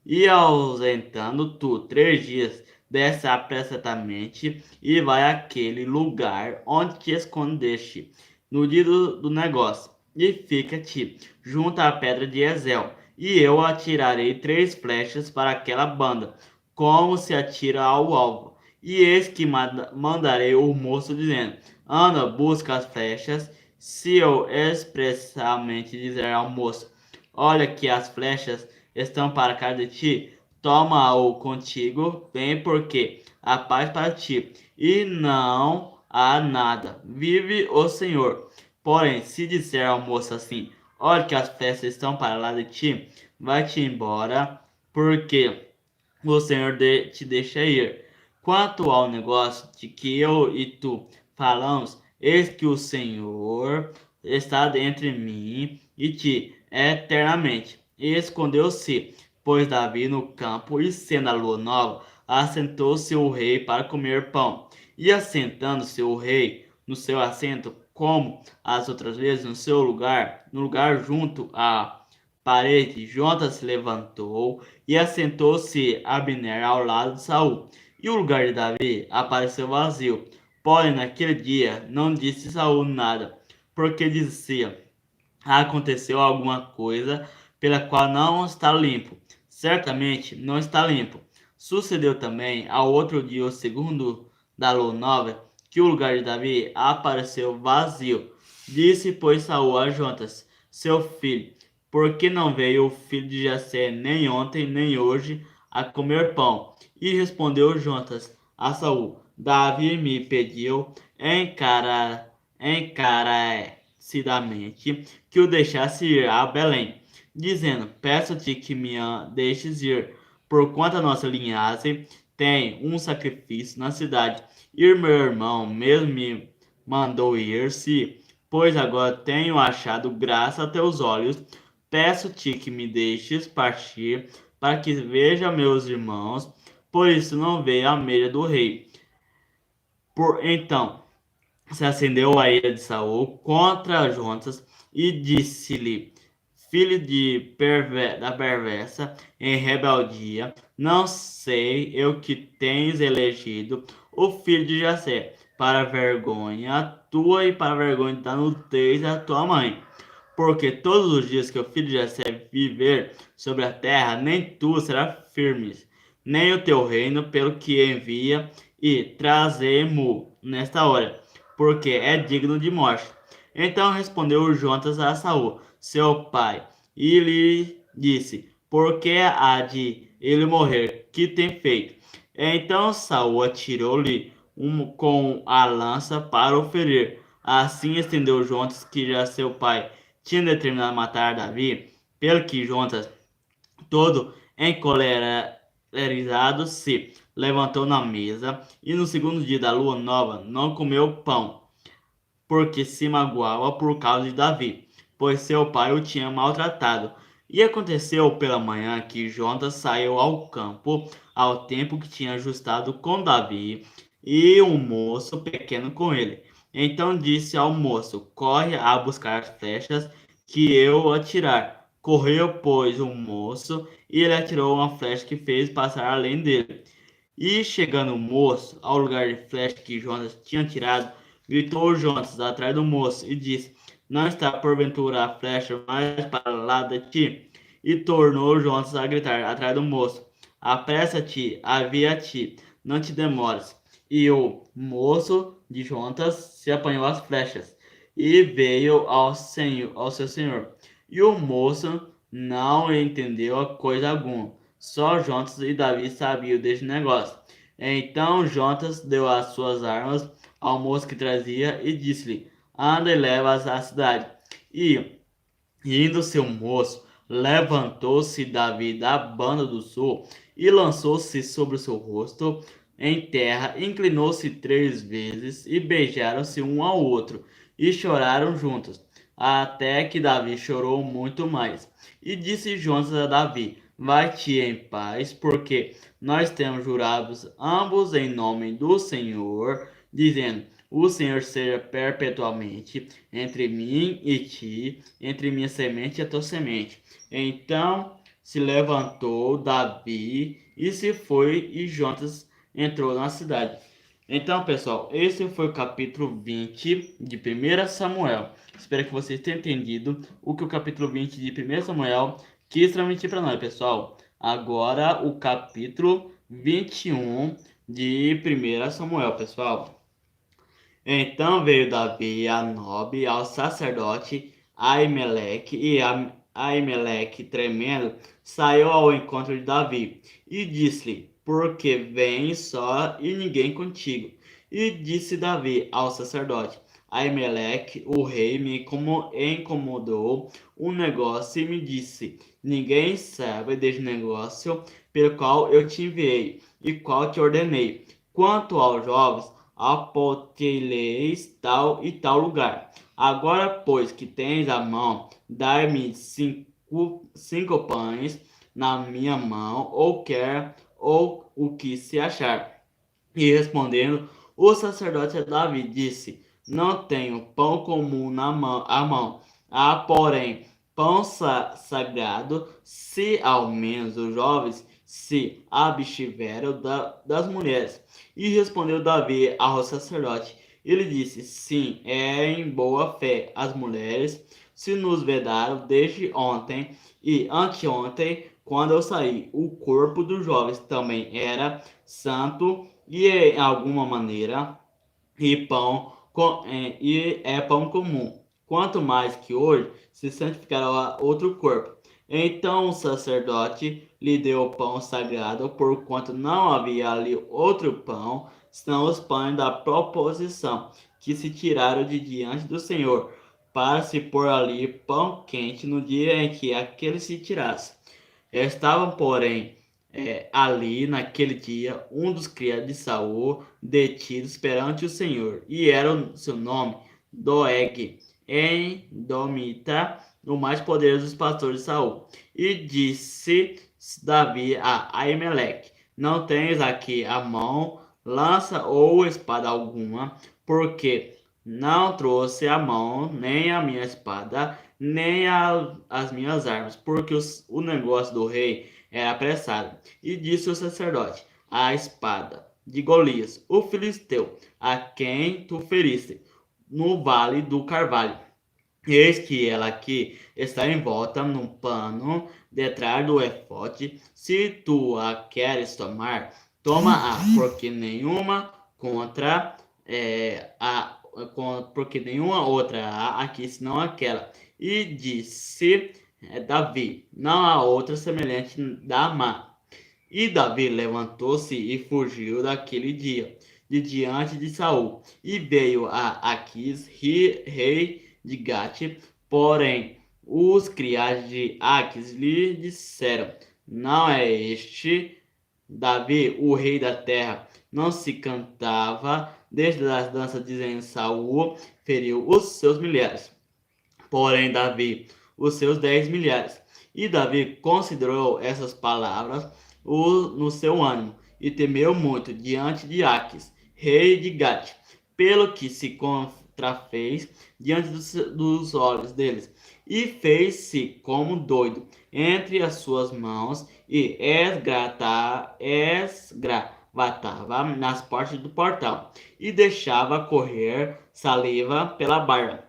E ausentando tu 3 dias, desce apressadamente e vai àquele lugar onde te escondeste no dia do negócio, e fica-te junto à pedra de Ezel. E eu atirarei 3 flechas para aquela banda, como se atira ao alvo. E eis que mandarei o moço dizendo: anda, busca as flechas. Se eu expressamente dizer ao moço: olha que as flechas estão para cá de ti, toma-o contigo, vem porque a paz para ti, e não há nada. Vive o Senhor. Porém, se disser ao moço assim: olha que as flechas estão para lá de ti, vai-te embora, porque o Senhor te deixa ir. Quanto ao negócio de que eu e tu falamos, eis que o Senhor está entre mim e ti eternamente. E escondeu-se, pois Davi no campo, e sendo a lua nova, assentou-se o rei para comer pão. E assentando-se o rei no seu assento, como as outras vezes no seu lugar, no lugar junto à parede, Jonatas se levantou e assentou-se Abner ao lado de Saul. E o lugar de Davi apareceu vazio. Porém, naquele dia não disse Saul nada, porque dizia: aconteceu alguma coisa pela qual não está limpo. Certamente não está limpo. Sucedeu também ao outro dia, o segundo da lua nova, que o lugar de Davi apareceu vazio. Disse, pois, Saul a Jonatas, seu filho: por que não veio o filho de Jessé nem ontem nem hoje a comer pão? E respondeu Jonatas a Saul: Davi me pediu encarecidamente que o deixasse ir a Belém, dizendo: peço-te que me deixes ir, porquanto a nossa linhagem tem um sacrifício na cidade. E meu irmão mesmo me mandou ir-se, pois agora tenho achado graça a teus olhos. Peço-te que me deixes partir, para que veja meus irmãos, por isso não veio à mesa do rei. Então se acendeu a ira de Saul contra Jonatas e disse-lhe: filho da perversa, em rebeldia, não sei eu que tens elegido o filho de Jessé para vergonha tua e para vergonha da nudez da tua mãe. Porque todos os dias que o filho de Jessé viver sobre a terra, nem tu serás firme, nem o teu reino, pelo que envia e trazemo nesta hora, porque é digno de morte. Então respondeu Jonatas a Saul, seu pai, e lhe disse: por que há de ele morrer? Que tem feito? Então Saul atirou-lhe com a lança para o ferir. Assim estendeu Jonatas, que já seu pai tinha determinado matar Davi, pelo que Jonatas, todo encolerizado, se levantou na mesa, e no segundo dia da lua nova não comeu pão, porque se magoava por causa de Davi, pois seu pai o tinha maltratado. E aconteceu pela manhã que Jonatas saiu ao campo ao tempo que tinha ajustado com Davi, e um moço pequeno com ele. Então disse ao moço: corre a buscar as flechas que eu atirar. Correu, pois, o moço, e ele atirou uma flecha que fez passar além dele. E chegando o moço ao lugar de flecha que Jonatas tinha tirado, gritou Jonatas atrás do moço e disse: não está porventura a flecha mais para lá de ti? E tornou Jonatas a gritar atrás do moço: apressa-te, avia-te, não te demores. E o moço de Jonatas se apanhou as flechas e veio ao seu senhor. E o moço não entendeu a coisa alguma, Só Jonatas e Davi sabiam deste negócio. Então Jonatas deu as suas armas ao moço que trazia e disse-lhe: Anda e leva-as à cidade. E, indo seu moço, levantou-se Davi da banda do sul e lançou-se sobre o seu rosto em terra, inclinou-se 3 vezes e beijaram-se um ao outro e choraram juntos, até que Davi chorou muito mais. E disse Jonatas a Davi: Vai-te em paz, porque nós temos jurados ambos em nome do Senhor, dizendo: O Senhor seja perpetuamente entre mim e ti, entre minha semente e a tua semente. Então se levantou Davi e se foi, e Jonatas entrou na cidade. Então, pessoal, esse foi o capítulo 20 de 1 Samuel. Espero que vocês tenham entendido o que o capítulo 20 de 1 Samuel quis transmitir para nós, pessoal. Agora, o capítulo 21 de 1 Samuel, pessoal. Então veio Davi a Nobe, ao sacerdote Aimeleque, e Aimeleque, tremendo, saiu ao encontro de Davi, e disse-lhe: Por que vens só e ninguém contigo? E disse Davi ao sacerdote Aimeleque: O rei me incomodou um negócio e me disse: Ninguém sabe deste negócio pelo qual eu te enviei e qual te ordenei. Quanto aos jovens, aponte-lhes tal e tal lugar. Agora, pois que tens a mão, dai-me cinco pães na minha mão, ou o que se achar. E respondendo, o sacerdote a Davi disse: Não tenho pão comum à mão, há, porém, pão sagrado, se ao menos os jovens se abstiveram das mulheres. E respondeu Davi ao sacerdote. Ele disse: Sim, é em boa fé. As mulheres se nos vedaram desde ontem e anteontem, quando eu saí. O corpo dos jovens também era santo e em alguma maneira e é pão comum. Quanto mais que hoje se santificará outro corpo. Então o sacerdote lhe deu o pão sagrado, porquanto não havia ali outro pão, senão os pães da proposição, que se tiraram de diante do Senhor, para se pôr ali pão quente no dia em que aquele se tirasse. Estavam, porém, ali naquele dia um dos criados de Saul detidos perante o Senhor, e era o seu nome Doeg, em Domita, o mais poderoso dos pastores de Saul. E disse Davi a Aimeleque: Não tens aqui a mão, lança ou espada alguma, porque não trouxe a mão, nem a minha espada, nem as minhas armas, porque o negócio do rei era apressado. E disse o sacerdote: A espada de Golias, o filisteu, a quem tu feriste, no vale do Carvalho. Eis que ela aqui está envolta num pano detrás do efote. Se tu a queres tomar, toma-a, porque nenhuma outra há aqui senão aquela. E disse Davi: Não há outra semelhante da má. E Davi levantou-se e fugiu daquele dia, de diante de Saul, e veio a Aquis, rei de Gate. Porém, os criados de Aquis lhe disseram: Não é este Davi, o rei da terra? Não se cantava desde as danças, dizendo: Saul feriu os seus milhares, porém Davi os seus 10 milhares. E Davi considerou essas palavras no seu ânimo, e temeu muito diante de Aquis, rei de Gate, pelo que se contrafez diante dos olhos deles, e fez-se como doido entre as suas mãos, e esgravatava nas portas do portal, e deixava correr saliva pela barba.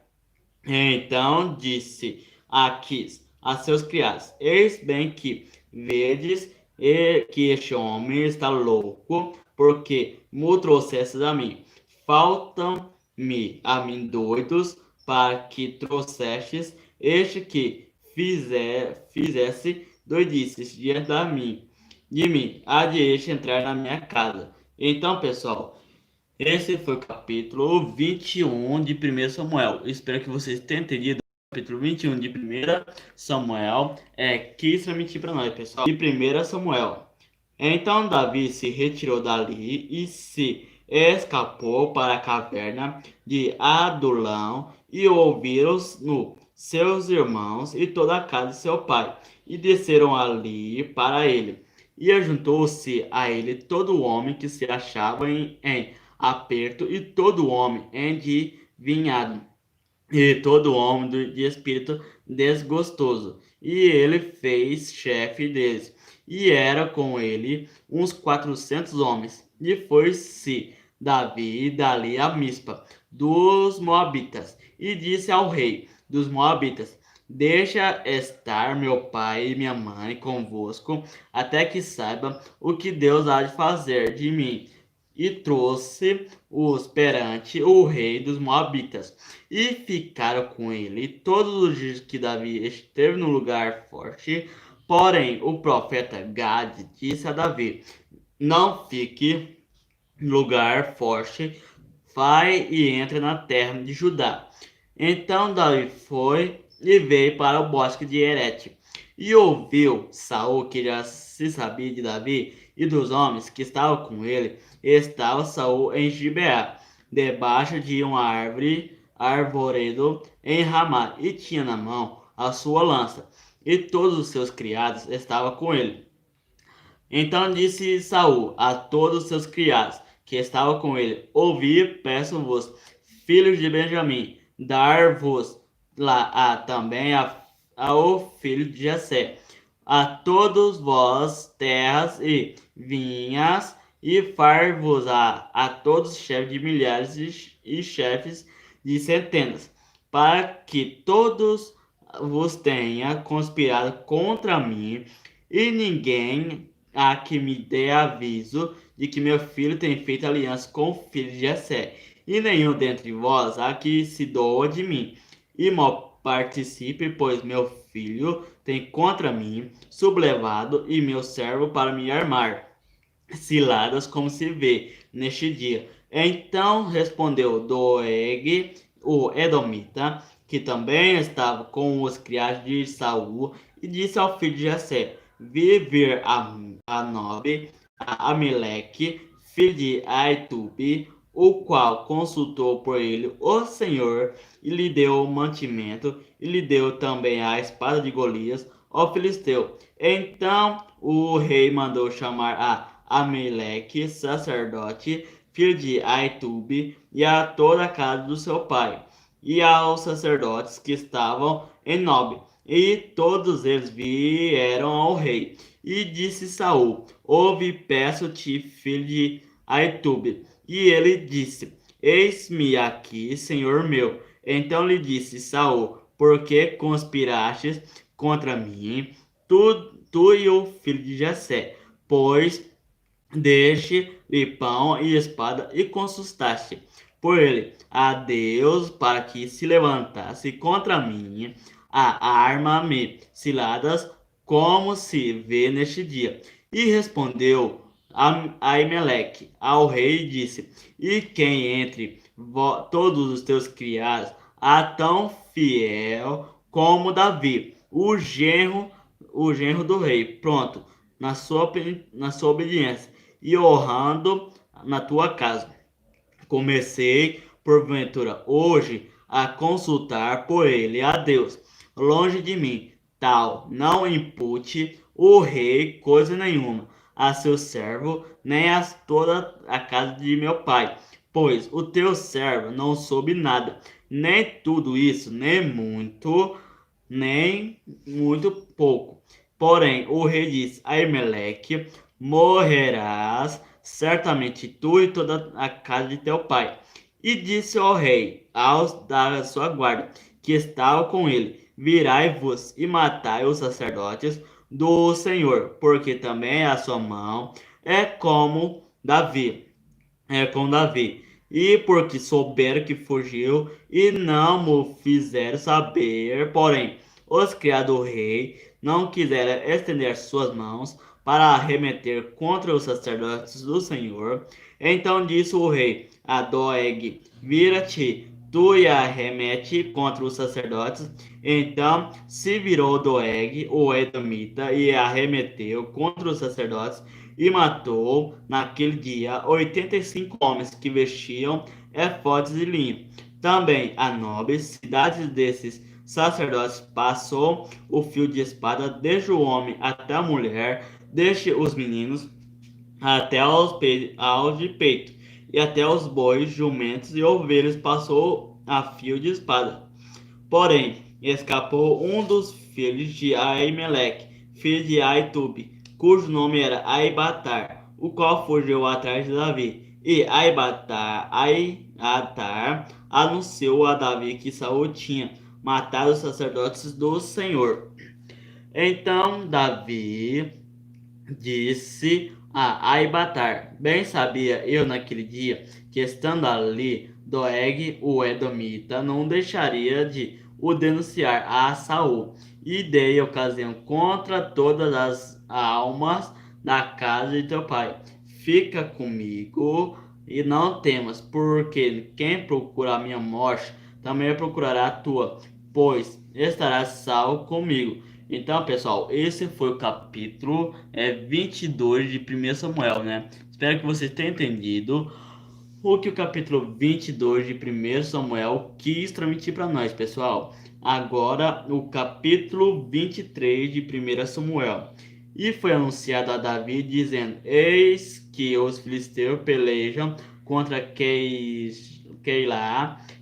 Então disse Aquis a seus criados: Eis bem que vedes que este homem está louco, porque me trouxestes a mim. Faltam-me a mim doidos para que trouxestes este que fizesse doidices diante de mim. de mim, há de este entrar na minha casa. Então, pessoal, esse foi o capítulo 21 de 1 Samuel. Espero que vocês tenham entendido. O capítulo 21 de 1 Samuel quis transmitir para nós, pessoal. De 1 Samuel. Então Davi se retirou dali e se escapou para a caverna de Adulão, e ouviram-os no seus irmãos e toda a casa de seu pai, e desceram ali para ele. E ajuntou-se a ele todo homem que se achava em aperto, e todo homem endivinhado, e todo homem de espírito desgostoso. E ele fez chefe deles. E era com ele uns 400 homens. E foi-se Davi dali a Mispa dos Moabitas. E disse ao rei dos Moabitas: Deixa estar meu pai e minha mãe convosco, até que saiba o que Deus há de fazer de mim. E trouxe-os perante o rei dos Moabitas. E ficaram com ele todos os dias que Davi esteve no lugar forte. Porém, o profeta Gade disse a Davi: Não fique no lugar forte, vai e entre na terra de Judá. Então Davi foi e veio para o bosque de Herete. E ouviu Saul que já se sabia de Davi e dos homens que estavam com ele. Estava Saul em Gibeá, debaixo de uma árvore, arvoredo em Ramá, e tinha na mão a sua lança, e todos os seus criados estavam com ele. Então disse Saul a todos os seus criados que estavam com ele: Ouvi, peço-vos, filhos de Benjamim, dar-vos lá também ao filho de Jessé, a todos vós terras e vinhas, e far-vos a todos chefes de milhares e chefes de centenas, para que todos vos tenha conspirado contra mim, e ninguém a que me dê aviso de que meu filho tem feito aliança com o filho de Jessé, e nenhum dentre vós a que se doa de mim, e mal participe, pois meu filho tem contra mim sublevado e meu servo para me armar ciladas, como se vê neste dia. Então respondeu Doeg, o Edomita, que também estava com os criados de Saul, e disse ao filho de Jessé: Vi vir a Nobe, a Ameleque, filho de Aitube, o qual consultou por ele o Senhor, e lhe deu o mantimento, e lhe deu também a espada de Golias, ó filisteu. Então o rei mandou chamar a Ameleque, sacerdote, filho de Aitube, e a toda a casa do seu pai, e aos sacerdotes que estavam em Nob. E todos eles vieram ao rei. E disse Saul: Ouve, peço-te, filho de Aitube. E ele disse: Eis-me aqui, senhor meu. Então lhe disse Saul: Por que conspirastes contra mim, tu e o filho de Jessé? Pois deixe-lhe pão e espada, e consultaste por ele a Deus para que se levantasse contra mim a arma-me ciladas, como se vê neste dia. E respondeu Aimeleque ao rei e disse: E quem entre todos os teus criados há tão fiel como Davi, o genro do rei, pronto na sua obediência e honrando na tua casa? Comecei, porventura, hoje a consultar por ele a Deus, longe de mim, tal não impute o rei coisa nenhuma a seu servo, nem a toda a casa de meu pai, pois o teu servo não soube nada, nem tudo isso, nem muito pouco. Porém, o rei disse a Emelec: Morrerás certamente tu e toda a casa de teu pai. E disse ao rei, aos da sua guarda, que estavam com ele: Virai-vos e matai os sacerdotes do Senhor, porque também a sua mão é como Davi, com Davi. E porque souberam que fugiu e não me fizeram saber, porém, os criados do rei não quisera estender suas mãos para arremeter contra os sacerdotes do Senhor, então disse o rei a Doeg: vira-te tu e arremete contra os sacerdotes. Então se virou Doeg, o edomita, e arremeteu contra os sacerdotes e matou naquele dia 85 homens que vestiam efodes de linho. Também a nobres cidades desses sacerdotes passou o fio de espada desde o homem até a mulher, desde os meninos até aos de peito, e até os bois, jumentos e ovelhas passou a fio de espada. Porém, escapou um dos filhos de Aimeleque, filho de Aitube, cujo nome era Aibatar, o qual fugiu atrás de Davi. E Aiatar anunciou a Davi que Saul tinha matado os sacerdotes do Senhor. Então Davi disse a Aibatar: bem sabia eu naquele dia que, estando ali, Doeg, o edomita, não deixaria de o denunciar a Saul, e dei ocasião contra todas as almas da casa de teu pai. Fica comigo e não temas, porque quem procura a minha morte também procurará a tua, pois estará salvo comigo. Então, pessoal, esse foi o capítulo 22 de 1 Samuel, né? Espero que vocês tenham entendido o que o capítulo 22 de 1 Samuel quis transmitir para nós, pessoal. Agora, o capítulo 23 de 1 Samuel. E foi anunciado a Davi, dizendo: eis que os filisteus pelejam contra Keilah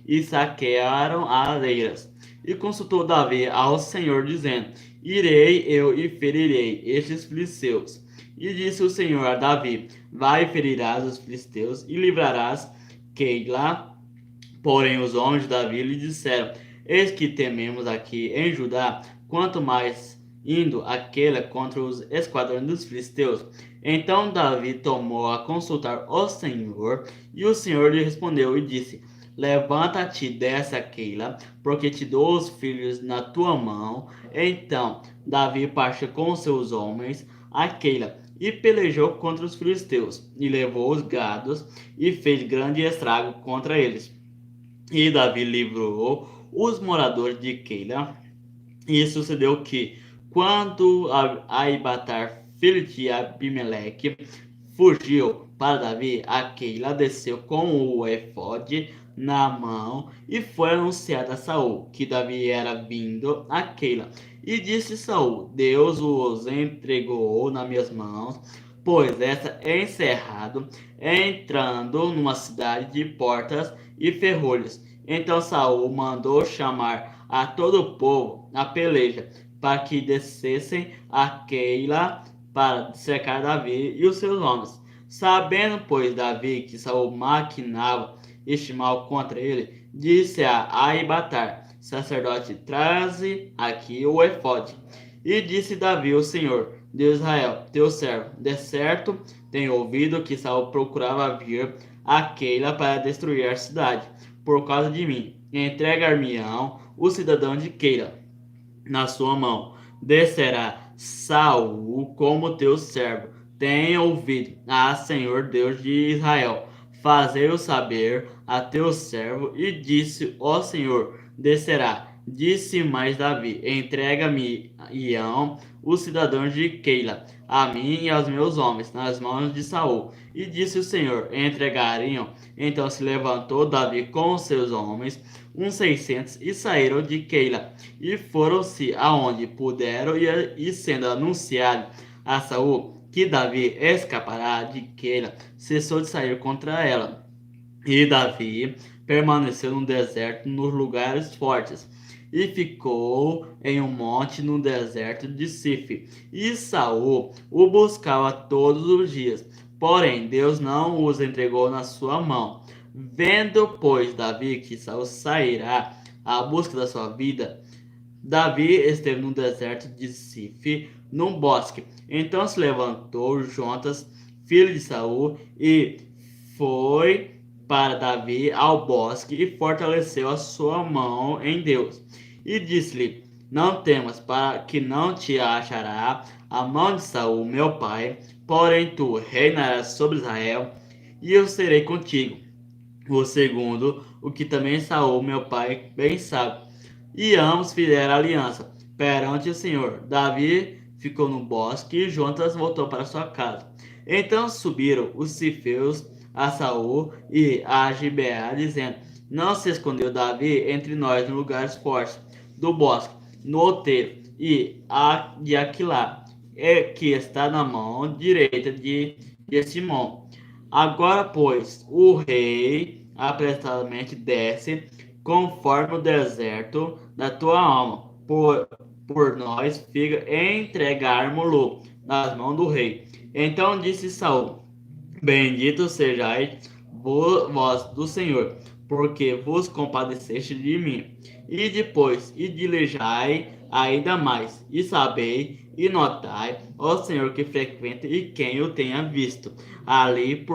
e saquearam as areias. E consultou Davi ao Senhor, dizendo: irei eu e ferirei estes filisteus. E disse o Senhor a Davi: vai e ferirás os filisteus e livrarás Keilah. Porém os homens de Davi lhe disseram: eis que tememos aqui em Judá, quanto mais indo aquele contra os esquadrões dos filisteus. Então Davi tomou a consultar o Senhor, e o Senhor lhe respondeu e disse: levanta-te dessa Keilah, porque te dou os filhos na tua mão. Então Davi partiu com seus homens a Keilah e pelejou contra os filisteus, e levou os gados, e fez grande estrago contra eles. E Davi livrou os moradores de Keilah. E sucedeu que, quando Aibatar, filho de Abimeleque, fugiu para Davi, a Keilah desceu com o efode na mão e foi anunciado a Saul que Davi era vindo a Keilah. E disse Saul: Deus os entregou nas minhas mãos, pois esta é encerrado, entrando numa cidade de portas e ferrolhos. Então Saul mandou chamar a todo o povo a peleja, para que descessem a Keilah para cercar Davi e os seus homens. Sabendo, pois, Davi que Saul maquinava este mal contra ele, disse a Aibatar, sacerdote: traze aqui o efode. E disse Davi: o Senhor, Deus de Israel, teu servo, de certo tenho ouvido que Saul procurava vir a Keilah para destruir a cidade, por causa de mim. Entregar-me-ão o cidadão de Keilah na sua mão. Descerá Saul como teu servo. Tenha ouvido, Senhor Deus de Israel, fazei-o saber a teu servo. E disse o Senhor: descerá. Disse mais Davi: entrega-me-ão os cidadãos de Keilah, a mim e aos meus homens, nas mãos de Saul. E disse o Senhor: entregariam. Então se levantou Davi com os seus homens, uns 600, e saíram de Keilah, e foram-se aonde puderam, e sendo anunciado a Saul que Davi escapará de Keilah, cessou de sair contra ela. E Davi permaneceu no deserto, nos lugares fortes, e ficou em um monte no deserto de Sif. E Saul o buscava todos os dias, porém Deus não os entregou na sua mão. Vendo, pois, Davi que Saul sairá à busca da sua vida, Davi esteve no deserto de Sif, num bosque. Então se levantou Jonatas, filho de Saul, e foi para Davi ao bosque, e fortaleceu a sua mão em Deus. E disse-lhe: Não temas, para que não te achará a mão de Saul, meu pai, porém tu reinarás sobre Israel, e eu serei contigo. O segundo, o que também Saul, meu pai, bem sabe. E ambos fizeram aliança perante o Senhor. Davi ficou no bosque e Jonatas voltou para sua casa. Então subiram os cifeus a Saul e a Gibeá, dizendo: Não se escondeu Davi entre nós nos lugares fortes do bosque, no outeiro de Aquilá, que está na mão direita de Simão. Agora, pois, o rei apressadamente desce conforme o deserto da tua alma, por nós fica entregarmos-lo nas mãos do rei. Então disse Saul: Bendito sejais vós do Senhor, porque vos compadeceste de mim. E depois, e diligai ainda mais, e sabei, e notai, ó Senhor, que frequenta e quem o tenha visto, ali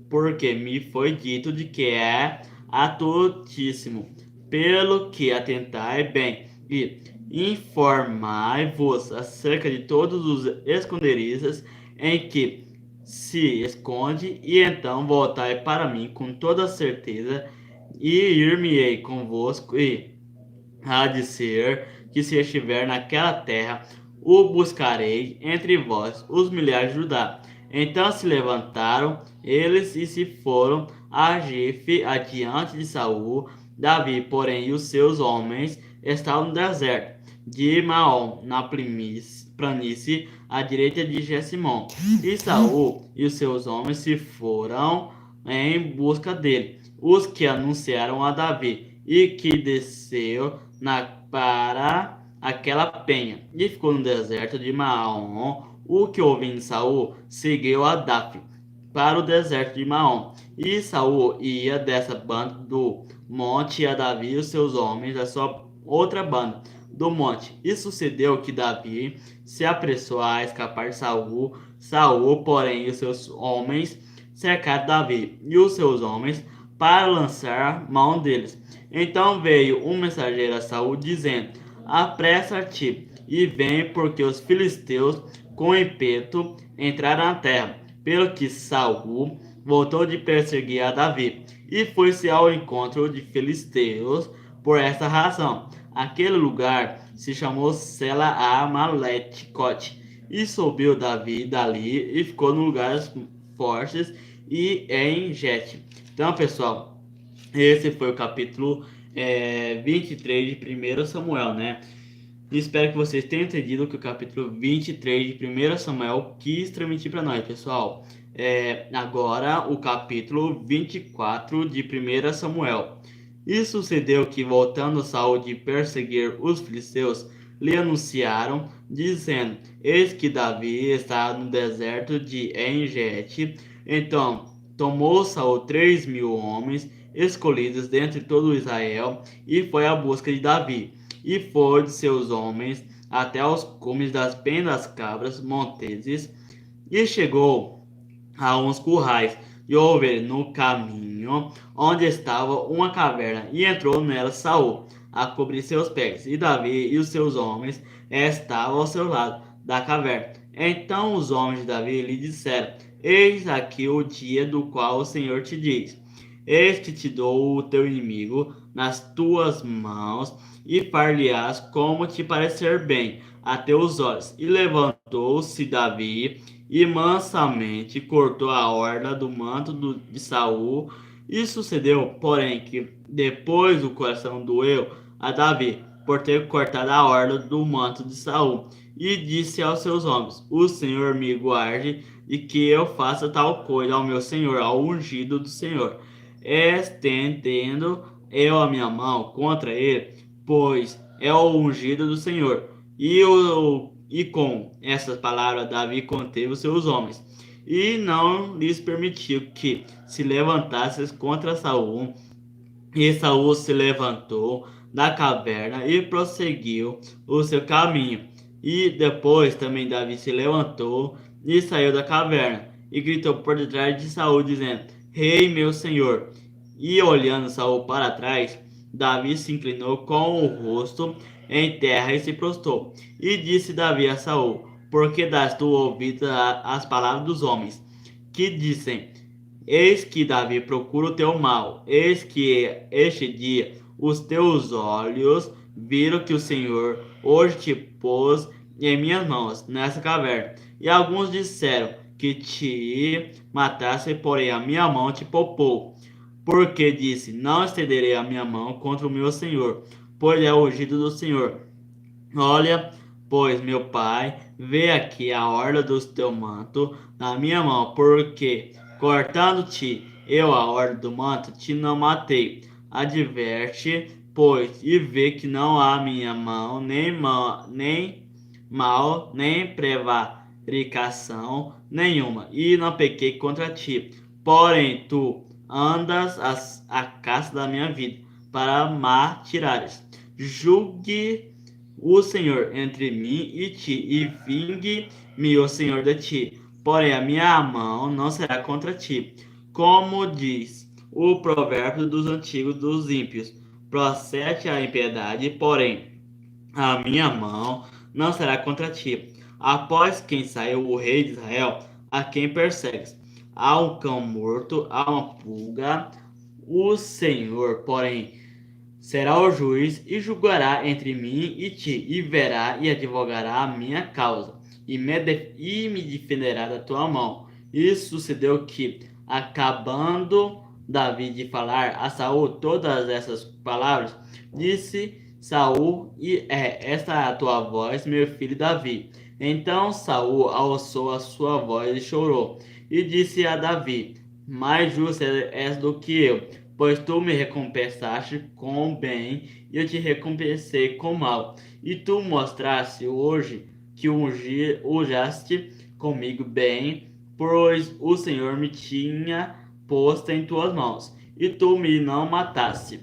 porque me foi dito de que é atutíssimo, pelo que atentai bem, e informai-vos acerca de todos os esconderijos em que se esconde, e então voltai para mim com toda certeza, e ir-me-ei convosco, e há de ser que se estiver naquela terra, o buscarei entre vós, os milhares de Judá. Então se levantaram eles e se foram a Gife adiante de Saul. Davi, porém, e os seus homens estavam no deserto de Maom, na planície à direita de Jessimon. E Saul e os seus homens se foram em busca dele, os que anunciaram a Davi, e que desceu para aquela penha, e ficou no deserto de Maom. O que ouvindo Saul seguiu a Davi para o deserto de Maom. E Saul ia dessa banda do monte, a Davi e os seus homens da sua outra banda do monte. E sucedeu que Davi se apressou a escapar de Saul. Saul, porém, e os seus homens cercaram Davi e os seus homens para lançar mão deles. Então veio um mensageiro a Saul dizendo: Apressa-te e vem, porque os filisteus com ímpeto entraram na terra. Pelo que Saul voltou de perseguir a Davi e foi-se ao encontro de filisteus. Por essa razão, aquele lugar se chamou Sela Amalecote. E subiu Davi dali e ficou em lugares fortes e em Gete. Então, pessoal, esse foi o capítulo 23 de 1 Samuel, né? E espero que vocês tenham entendido o que o capítulo 23 de 1 Samuel quis transmitir para nós, pessoal. Agora, o capítulo 24 de 1 Samuel. E sucedeu que, voltando Saul de perseguir os filisteus, lhe anunciaram, dizendo: Eis que Davi está no deserto de Engete. Então tomou Saul 3.000 homens escolhidos dentre todo Israel, e foi à busca de Davi. E foi de seus homens até aos cumes das penhas das cabras monteses, e chegou a uns currais e houve no caminho onde estava uma caverna, e entrou nela Saul a cobrir seus pés, e Davi e os seus homens estavam ao seu lado da caverna. Então os homens de Davi lhe disseram: Eis aqui o dia do qual o Senhor te diz: Eis que te dou o teu inimigo nas tuas mãos, e far-lhe-ás como te parecer bem a teus olhos. E levantou-se Davi e mansamente cortou a orla do manto de Saul. E sucedeu, porém, que depois o coração doeu a Davi por ter cortado a orla do manto de Saul. E disse aos seus homens: O Senhor me guarde, e que eu faça tal coisa ao meu Senhor, ao ungido do Senhor, estendendo eu a minha mão contra ele, pois é o ungido do Senhor. E com essas palavras Davi conteve os seus homens, e não lhes permitiu que se levantassem contra Saul. E Saul se levantou da caverna e prosseguiu o seu caminho. E depois também Davi se levantou e saiu da caverna, e gritou por detrás de Saul, dizendo: Rei, meu senhor. E olhando Saul para trás, Davi se inclinou com o rosto em terra e se prostrou. E disse Davi a Saul: Por que das tu ouvidos às palavras dos homens, que dizem: Eis que Davi procura o teu mal, eis que este dia os teus olhos viram que o Senhor hoje te pôs em minhas mãos nessa caverna. E alguns disseram que te matasse, porém a minha mão te poupou. Porque disse: Não estenderei a minha mão contra o meu Senhor, pois é o ungido do Senhor. Olha, pois, meu pai, vê aqui a orla do teu manto na minha mão, porque cortando-te eu a orla do manto, te não matei. Adverte, pois, e vê que não há minha mão, nem mal, nem prevaricação nenhuma, e não pequei contra ti. Porém, tu andas a caça da minha vida, para me tirares. Julgue o Senhor entre mim e ti, e vingue-me o Senhor de ti. Porém, a minha mão não será contra ti. Como diz o provérbio dos antigos dos ímpios: procede a impiedade, porém, a minha mão não será contra ti. Após quem saiu o rei de Israel, a quem persegues? Há um cão morto, há uma pulga. O Senhor, porém, será o juiz e julgará entre mim e ti, e verá e advogará a minha causa, e me defenderá da tua mão. E sucedeu que, acabando Davi de falar a Saul todas essas palavras, disse Saul: E esta é a tua voz, meu filho Davi. Então Saul alçou a sua voz e chorou, e disse a Davi: Mais justo és do que eu, pois tu me recompensaste com bem e eu te recompensei com mal. E tu mostraste hoje que unjaste comigo bem, pois o Senhor me tinha posto em tuas mãos, e tu me não mataste.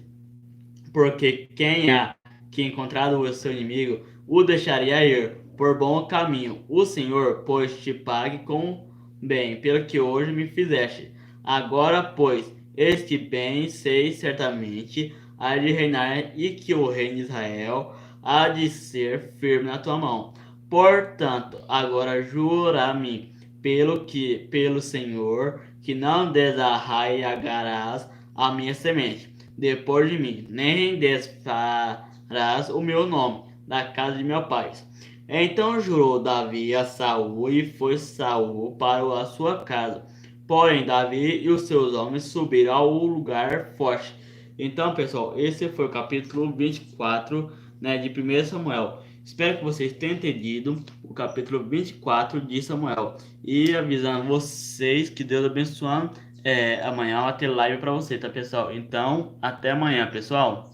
Porque quem há que encontrado o seu inimigo, o deixaria ir por bom caminho. O Senhor, pois, te pague com bem, pelo que hoje me fizeste. Agora, pois, eis que bem sei certamente há de reinar, e que o reino de Israel há de ser firme na tua mão. Portanto, agora jura-me pelo Senhor, que não desarraigarás a minha semente depois de mim, nem desfarás o meu nome da casa de meu pai. Então jurou Davi a Saul, e foi Saul para a sua casa. Porém, Davi e os seus homens subiram ao lugar forte. Então, pessoal, esse foi o capítulo 24, né, de 1 Samuel. Espero que vocês tenham entendido o capítulo 24 de Samuel. E avisando vocês que Deus abençoe. Amanhã vai ter live para você, tá, pessoal? Então, até amanhã, pessoal.